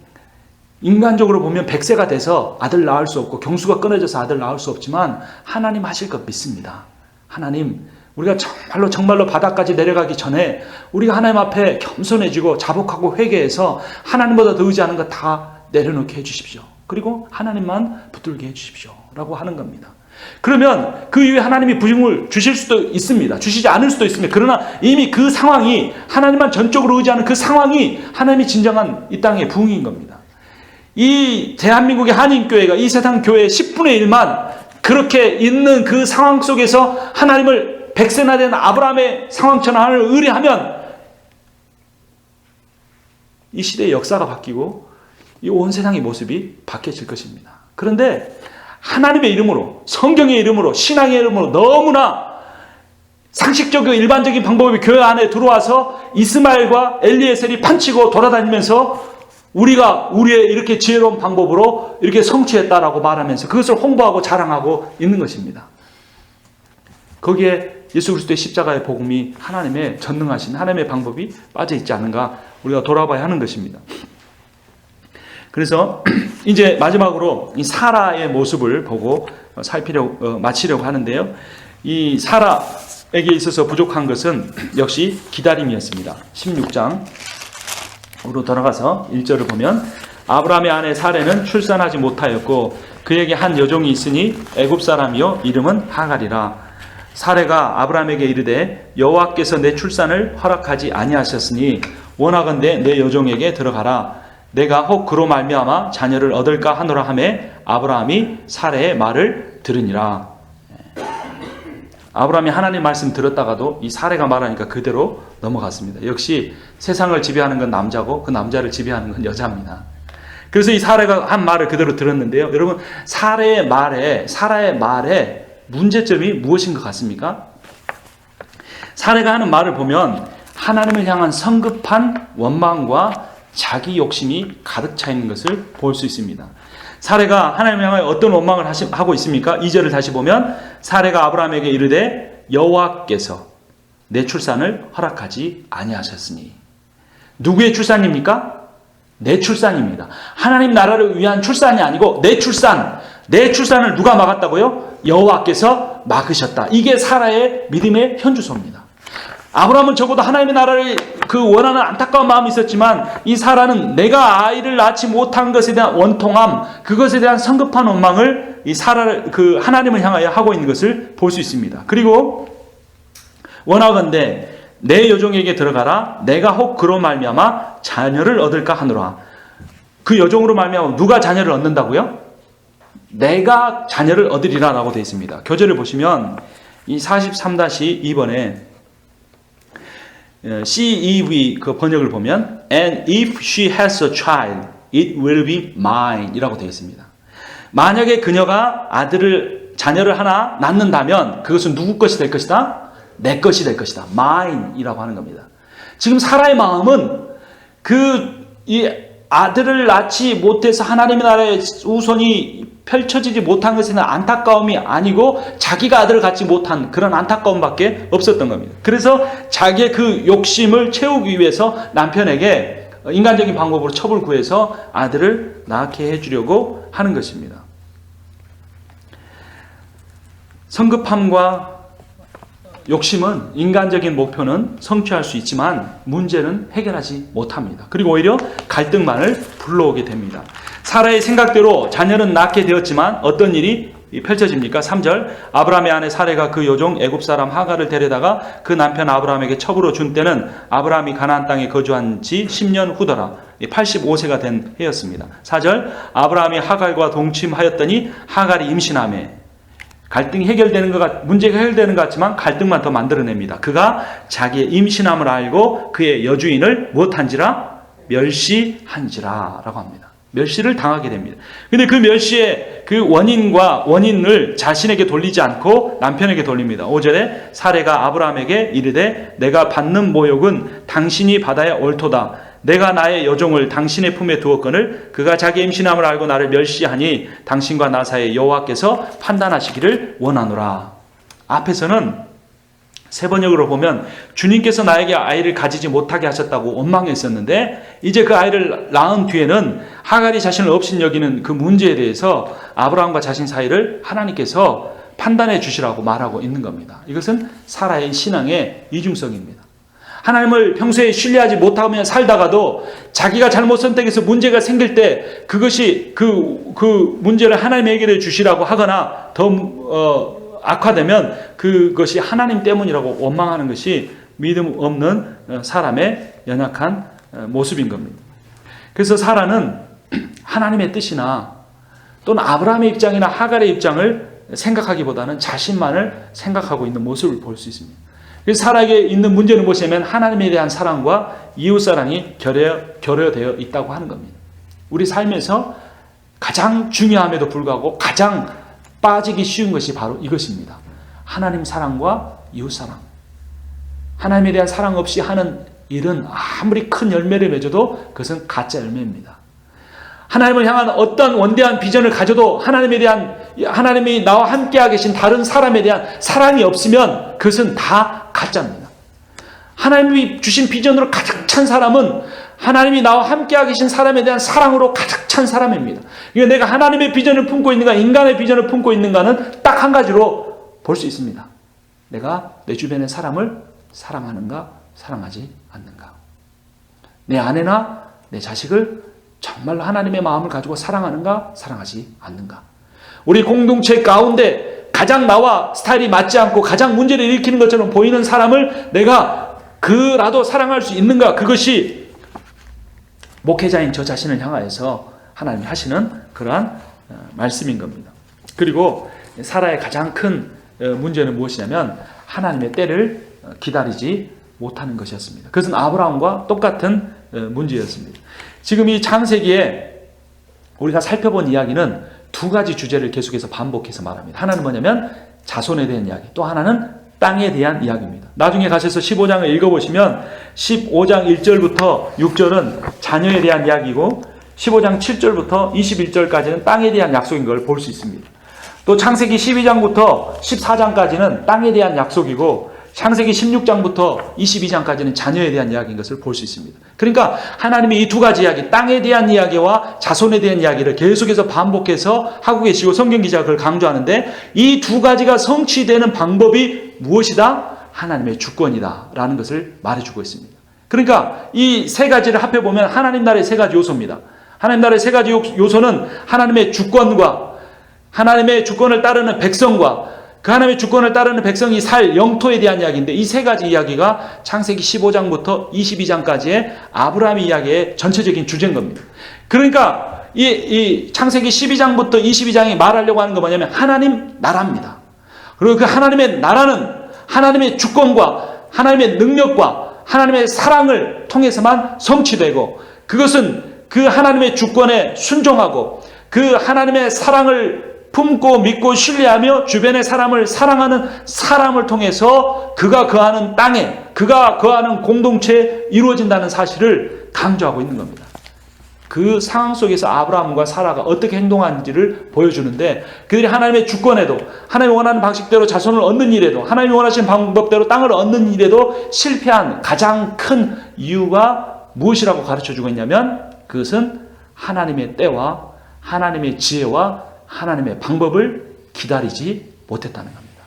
인간적으로 보면 100세가 돼서 아들 낳을 수 없고 경수가 끊어져서 아들 낳을 수 없지만 하나님 하실 것 믿습니다. 하나님 우리가 정말로 바닥까지 내려가기 전에 우리가 하나님 앞에 겸손해지고 자복하고 회개해서 하나님보다 더 의지하는 것 다 내려놓게 해주십시오. 그리고 하나님만 붙들게 해주십시오 라고 하는 겁니다. 그러면 그 이후에 하나님이 부흥을 주실 수도 있습니다. 주시지 않을 수도 있습니다. 그러나 이미 그 상황이 하나님만 전적으로 의지하는 그 상황이 하나님이 진정한 이 땅의 부흥인 겁니다. 이 대한민국의 한인교회가 이 세상 교회의 10분의 1만 그렇게 있는 그 상황 속에서 하나님을 100세나 된 아브라함의 상황처럼 하나님을 의뢰하면 이 시대의 역사가 바뀌고 이 온 세상의 모습이 바뀌어질 것입니다. 그런데 하나님의 이름으로, 성경의 이름으로, 신앙의 이름으로 너무나 상식적이고 일반적인 방법이 교회 안에 들어와서 이스마엘과 엘리에셀이 판치고 돌아다니면서 우리가 우리의 이렇게 지혜로운 방법으로 이렇게 성취했다라고 말하면서 그것을 홍보하고 자랑하고 있는 것입니다. 거기에 예수 그리스도의 십자가의 복음이 하나님의 전능하신 하나님의 방법이 빠져 있지 않은가 우리가 돌아봐야 하는 것입니다. 그래서 이제 마지막으로 이 사라의 모습을 보고 마치려고 하는데요. 이 사라에게 있어서 부족한 것은 역시 기다림이었습니다. 16장으로 돌아가서 1절을 보면 아브라함의 아내 사레는 출산하지 못하였고 그에게 한 여종이 있으니 애굽 사람이요 이름은 하갈이라. 사레가 아브라함에게 이르되 여호와께서 내 출산을 허락하지 아니하셨으니 원하건대 내 여종에게 들어가라. 내가 혹 그로 말미암아 자녀를 얻을까 하노라 하매 아브라함이 사레의 말을 들으니라. 아브라함이 하나님 말씀 들었다가도 이 사레가 말하니까 그대로 넘어갔습니다. 역시 세상을 지배하는 건 남자고 그 남자를 지배하는 건 여자입니다. 그래서 이 사레가 한 말을 그대로 들었는데요. 여러분 사라의 말에 문제점이 무엇인 것 같습니까? 사레가 하는 말을 보면 하나님을 향한 성급한 원망과 자기 욕심이 가득 차 있는 것을 볼 수 있습니다. 사레가 하나님을 향하여 어떤 원망을 하고 있습니까? 2절을 다시 보면 사레가 아브라함에게 이르되 여호와께서 내 출산을 허락하지 아니하셨으니. 누구의 출산입니까? 내 출산입니다. 하나님 나라를 위한 출산이 아니고 내 출산을 누가 막았다고요? 여호와께서 막으셨다. 이게 사라의 믿음의 현주소입니다. 아브라함은 적어도 하나님의 나라를 원하는 안타까운 마음이 있었지만 이 사라는 내가 아이를 낳지 못한 것에 대한 원통함, 그것에 대한 성급한 원망을 이 사라를 하나님을 향하여 하고 있는 것을 볼 수 있습니다. 그리고 원하건대 내 여종에게 들어가라. 내가 혹 그로 말미암아 자녀를 얻을까 하노라. 그 여종으로 말미암아 누가 자녀를 얻는다고요? 내가 자녀를 얻으리라라고 되어 있습니다. 교재를 보시면 이 43-2번에 CEV 그 번역을 보면 And if she has a child, it will be mine 이라고 되어 있습니다. 만약에 그녀가 자녀를 하나 낳는다면 그것은 누구 것이 될 것이다? 내 것이 될 것이다. mine 이라고 하는 겁니다. 지금 사라의 마음은 이 아들을 낳지 못해서 하나님의 나라의 우선이 펼쳐지지 못한 것에 대한 안타까움이 아니고 자기가 아들을 갖지 못한 그런 안타까움밖에 없었던 겁니다. 그래서 자기의 그 욕심을 채우기 위해서 남편에게 인간적인 방법으로 첩을 구해서 아들을 낳게 해주려고 하는 것입니다. 성급함과 욕심은 인간적인 목표는 성취할 수 있지만 문제는 해결하지 못합니다. 그리고 오히려 갈등만을 불러오게 됩니다. 사라의 생각대로 자녀는 낳게 되었지만 어떤 일이 펼쳐집니까? 3절 아브라함의 아내 사레가 그 여종 애굽 사람 하갈을 데려다가 그 남편 아브라함에게 첩으로 준 때는 아브라함이 가나안 땅에 거주한 지 10년 후더라. 85세가 된 해였습니다. 4절 아브라함이 하갈과 동침하였더니 하갈이 임신하매 갈등이 문제가 해결되는 것 같지만 갈등만 더 만들어냅니다. 그가 자기의 임신함을 알고 그의 여주인을 무엇한지라? 멸시한지라 라고 합니다. 멸시를 당하게 됩니다. 근데 그 멸시의 그 원인을 자신에게 돌리지 않고 남편에게 돌립니다. 5절에 사레가 아브라함에게 이르되 내가 받는 모욕은 당신이 받아야 옳도다. 내가 나의 여종을 당신의 품에 두었거늘 그가 자기 임신함을 알고 나를 멸시하니 당신과 나 사이에 여호와께서 판단하시기를 원하노라. 앞에서는 세 번역으로 보면 주님께서 나에게 아이를 가지지 못하게 하셨다고 원망했었는데, 이제 그 아이를 낳은 뒤에는 하갈이 자신을 없인 여기는 그 문제에 대해서 아브라함과 자신 사이를 하나님께서 판단해 주시라고 말하고 있는 겁니다. 이것은 사라의 신앙의 이중성입니다. 하나님을 평소에 신뢰하지 못하며 살다가도 자기가 잘못 선택해서 문제가 생길 때 그것이 그 문제를 하나님에게 주시라고 하거나 더 악화되면 그것이 하나님 때문이라고 원망하는 것이 믿음 없는 사람의 연약한 모습인 겁니다. 그래서 사라는 하나님의 뜻이나 또는 아브라함의 입장이나 하갈의 입장을 생각하기보다는 자신만을 생각하고 있는 모습을 볼 수 있습니다. 그래서 사라에게 있는 문제는 무엇이냐면 하나님에 대한 사랑과 이웃사랑이 결여되어 있다고 하는 겁니다. 우리 삶에서 가장 중요함에도 불구하고 가장 빠지기 쉬운 것이 바로 이것입니다. 하나님 사랑과 이웃 사랑. 하나님에 대한 사랑 없이 하는 일은 아무리 큰 열매를 맺어도 그것은 가짜 열매입니다. 하나님을 향한 어떤 원대한 비전을 가져도 하나님이 나와 함께하고 계신 다른 사람에 대한 사랑이 없으면 그것은 다 가짜입니다. 하나님이 주신 비전으로 가득 찬 사람은 하나님이 나와 함께하고 계신 사람에 대한 사랑으로 가득 찬 사람입니다. 그러니까 내가 하나님의 비전을 품고 있는가 인간의 비전을 품고 있는가는 딱 한 가지로 볼 수 있습니다. 내가 내 주변의 사람을 사랑하는가 사랑하지 않는가. 내 아내나 내 자식을 정말로 하나님의 마음을 가지고 사랑하는가 사랑하지 않는가. 우리 공동체 가운데 가장 나와 스타일이 맞지 않고 가장 문제를 일으키는 것처럼 보이는 사람을 내가 그라도 사랑할 수 있는가. 그것이 목회자인 저 자신을 향하여서 하나님이 하시는 그러한 말씀인 겁니다. 그리고 사라의 가장 큰 문제는 무엇이냐면 하나님의 때를 기다리지 못하는 것이었습니다. 그것은 아브라함과 똑같은 문제였습니다. 지금 이 창세기에 우리가 살펴본 이야기는 두 가지 주제를 계속해서 반복해서 말합니다. 하나는 뭐냐면 자손에 대한 이야기, 또 하나는 땅에 대한 이야기입니다. 나중에 가셔서 15장을 읽어보시면 15장 1절부터 6절은 자녀에 대한 이야기고 15장 7절부터 21절까지는 땅에 대한 약속인 걸 볼 수 있습니다. 또 창세기 12장부터 14장까지는 땅에 대한 약속이고 창세기 16장부터 22장까지는 자녀에 대한 이야기인 것을 볼 수 있습니다. 그러니까 하나님이 이 두 가지 이야기, 땅에 대한 이야기와 자손에 대한 이야기를 계속해서 반복해서 하고 계시고 성경 기자가 그걸 강조하는데 이 두 가지가 성취되는 방법이 무엇이다? 하나님의 주권이다 라는 것을 말해주고 있습니다. 그러니까 이 세 가지를 합해보면 하나님 나라의 세 가지 요소입니다. 하나님 나라의 세 가지 요소는 하나님의 주권과 하나님의 주권을 따르는 백성과 그 하나님의 주권을 따르는 백성이 살 영토에 대한 이야기인데 이 세 가지 이야기가 창세기 15장부터 22장까지의 아브라함 이야기의 전체적인 주제인 겁니다. 그러니까 이 창세기 12장부터 22장이 말하려고 하는 건 뭐냐면 하나님 나라입니다. 그리고 그 하나님의 나라는 하나님의 주권과 하나님의 능력과 하나님의 사랑을 통해서만 성취되고 그것은 그 하나님의 주권에 순종하고 그 하나님의 사랑을 품고 믿고 신뢰하며 주변의 사람을 사랑하는 사람을 통해서 그가 거하는 땅에 그가 거하는 공동체에 이루어진다는 사실을 강조하고 있는 겁니다. 그 상황 속에서 아브라함과 사라가 어떻게 행동하는지를 보여주는데 그들이 하나님의 주권에도 하나님이 원하는 방식대로 자손을 얻는 일에도 하나님이 원하시는 방법대로 땅을 얻는 일에도 실패한 가장 큰 이유가 무엇이라고 가르쳐주고 있냐면 그것은 하나님의 때와 하나님의 지혜와 하나님의 방법을 기다리지 못했다는 겁니다.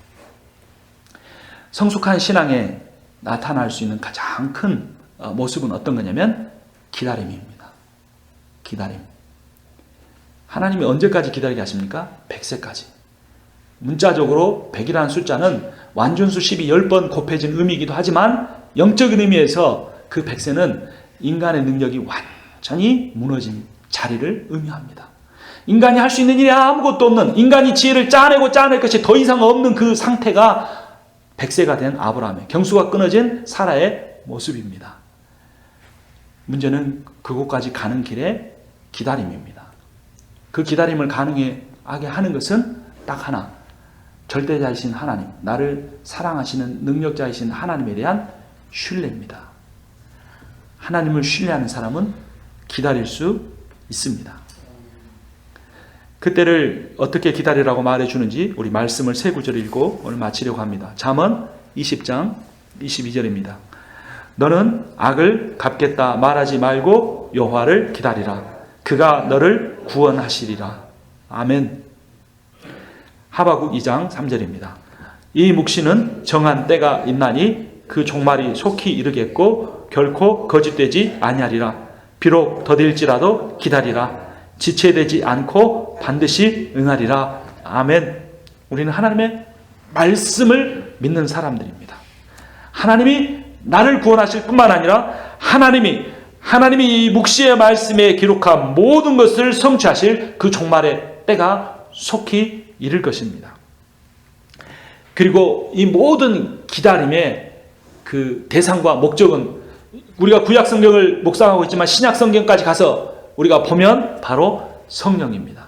성숙한 신앙에 나타날 수 있는 가장 큰 모습은 어떤 거냐면 기다림입니다. 기다림. 하나님이 언제까지 기다리게 하십니까? 100세까지. 문자적으로 100이라는 숫자는 완전수 10이 10번 곱해진 의미이기도 하지만 영적인 의미에서 그 100세는 인간의 능력이 완전히 무너진 자리를 의미합니다. 인간이 할 수 있는 일이 아무것도 없는 인간이 지혜를 짜낼 것이 더 이상 없는 그 상태가 100세가 된 아브라함의 경수가 끊어진 사라의 모습입니다. 문제는 그곳까지 가는 길의 기다림입니다. 그 기다림을 가능하게 하는 것은 딱 하나, 절대자이신 하나님, 나를 사랑하시는 능력자이신 하나님에 대한 신뢰입니다. 하나님을 신뢰하는 사람은 기다릴 수 있습니다. 그때를 어떻게 기다리라고 말해주는지 우리 말씀을 세 구절 읽고 오늘 마치려고 합니다. 잠언 20장 22절입니다. 너는 악을 갚겠다 말하지 말고 여호와를 기다리라. 그가 너를 구원하시리라. 아멘. 하박국 2장 3절입니다. 이 묵시는 정한 때가 있나니 그 종말이 속히 이르겠고 결코 거짓되지 아니하리라. 비록 더딜지라도 기다리라. 지체되지 않고 반드시 응하리라. 아멘. 우리는 하나님의 말씀을 믿는 사람들입니다. 하나님이 나를 구원하실 뿐만 아니라 하나님이 이 묵시의 말씀에 기록한 모든 것을 성취하실 그 종말의 때가 속히 이를 것입니다. 그리고 이 모든 기다림의 그 대상과 목적은 우리가 구약 성경을 묵상하고 있지만 신약 성경까지 가서 우리가 보면 바로 성령입니다.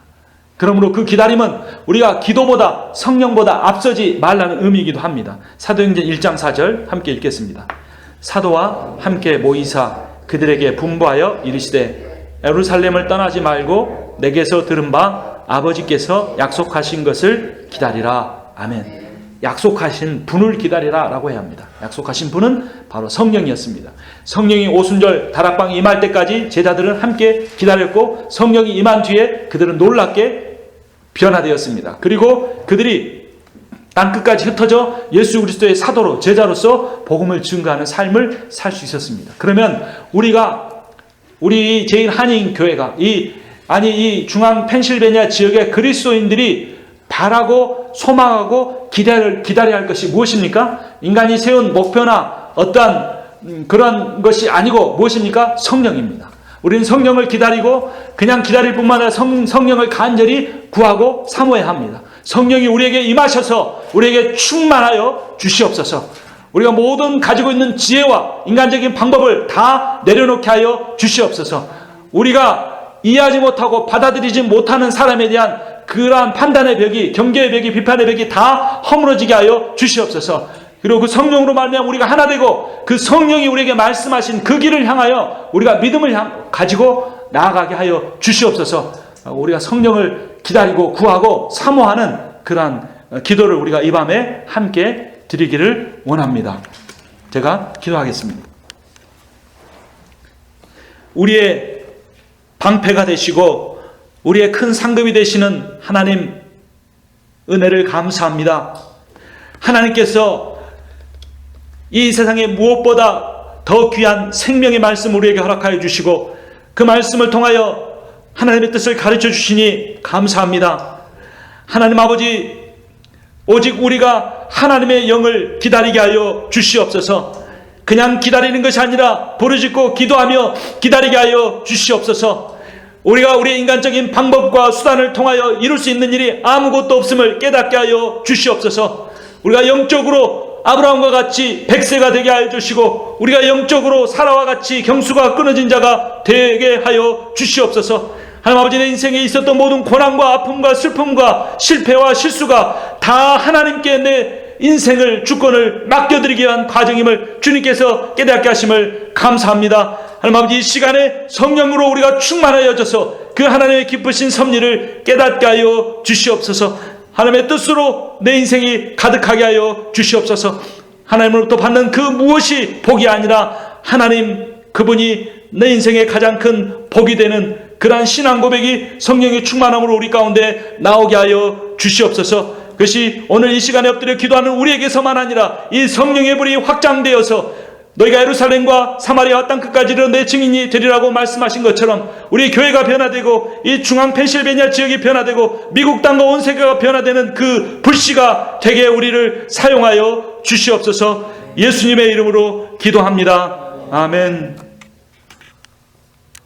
그러므로 그 기다림은 우리가 기도보다 성령보다 앞서지 말라는 의미이기도 합니다. 사도행전 1장 4절 함께 읽겠습니다. 사도와 함께 모이사 그들에게 분부하여 이르시되 예루살렘을 떠나지 말고 내게서 들은 바 아버지께서 약속하신 것을 기다리라. 아멘. 약속하신 분을 기다리라 라고 해야 합니다. 약속하신 분은 바로 성령이었습니다. 성령이 오순절 다락방에 임할 때까지 제자들은 함께 기다렸고 성령이 임한 뒤에 그들은 놀랍게 변화되었습니다. 그리고 그들이 땅끝까지 ht어져 예수 그리스도의 사도로 제자로서 복음을 증거하는 삶을 살 수 있었습니다. 그러면 우리 제1한인교회가 이 중앙 펜실베니아 지역의 그리스도인들이 바라고 소망하고 기다려야 할 것이 무엇입니까? 인간이 세운 목표나 어떠한 그런 것이 아니고 무엇입니까? 성령입니다. 우리는 성령을 기다리고 그냥 기다릴 뿐만 아니라 성령을 간절히 구하고 사모해야 합니다. 성령이 우리에게 임하셔서 우리에게 충만하여 주시옵소서. 우리가 모든 가지고 있는 지혜와 인간적인 방법을 다 내려놓게 하여 주시옵소서. 우리가 이해하지 못하고 받아들이지 못하는 사람에 대한 그러한 판단의 벽이, 경계의 벽이, 비판의 벽이 다 허물어지게 하여 주시옵소서. 그리고 그 성령으로 말미암아 우리가 하나 되고 그 성령이 우리에게 말씀하신 그 길을 향하여 우리가 믿음을 가지고 나아가게 하여 주시옵소서. 우리가 성령을 기다리고 구하고 사모하는 그러한 기도를 우리가 이 밤에 함께 드리기를 원합니다. 제가 기도하겠습니다. 우리의 방패가 되시고 우리의 큰 상급이 되시는 하나님 은혜를 감사합니다. 하나님께서 이 세상에 무엇보다 더 귀한 생명의 말씀 우리에게 허락하여 주시고 그 말씀을 통하여 하나님의 뜻을 가르쳐 주시니 감사합니다. 하나님 아버지, 오직 우리가 하나님의 영을 기다리게 하여 주시옵소서. 그냥 기다리는 것이 아니라 부르짖고 기도하며 기다리게 하여 주시옵소서. 우리가 우리의 인간적인 방법과 수단을 통하여 이룰 수 있는 일이 아무것도 없음을 깨닫게 하여 주시옵소서. 우리가 영적으로 아브라함과 같이 백세가 되게 하여 주시고 우리가 영적으로 사라와 같이 경수가 끊어진 자가 되게 하여 주시옵소서. 하나님 아버지, 내 인생에 있었던 모든 고난과 아픔과 슬픔과 실패와 실수가 다 하나님께 내 인생을 주권을 맡겨드리기 위한 과정임을 주님께서 깨닫게 하심을 감사합니다. 하나님 아버지, 이 시간에 성령으로 우리가 충만하여져서 그 하나님의 기쁘신 섭리를 깨닫게 하여 주시옵소서. 하나님의 뜻으로 내 인생이 가득하게 하여 주시옵소서. 하나님으로부터 받는 그 무엇이 복이 아니라 하나님 그분이 내 인생의 가장 큰 복이 되는 그러한 신앙 고백이 성령의 충만함으로 우리 가운데 나오게 하여 주시옵소서. 그것이 오늘 이 시간에 엎드려 기도하는 우리에게서만 아니라 이 성령의 불이 확장되어서 너희가 예루살렘과 사마리아와 땅끝까지 이르러 내 증인이 되리라고 말씀하신 것처럼 우리 교회가 변화되고 이 중앙 펜실베니아 지역이 변화되고 미국 땅과 온 세계가 변화되는 그 불씨가 되게 우리를 사용하여 주시옵소서. 예수님의 이름으로 기도합니다. 아멘.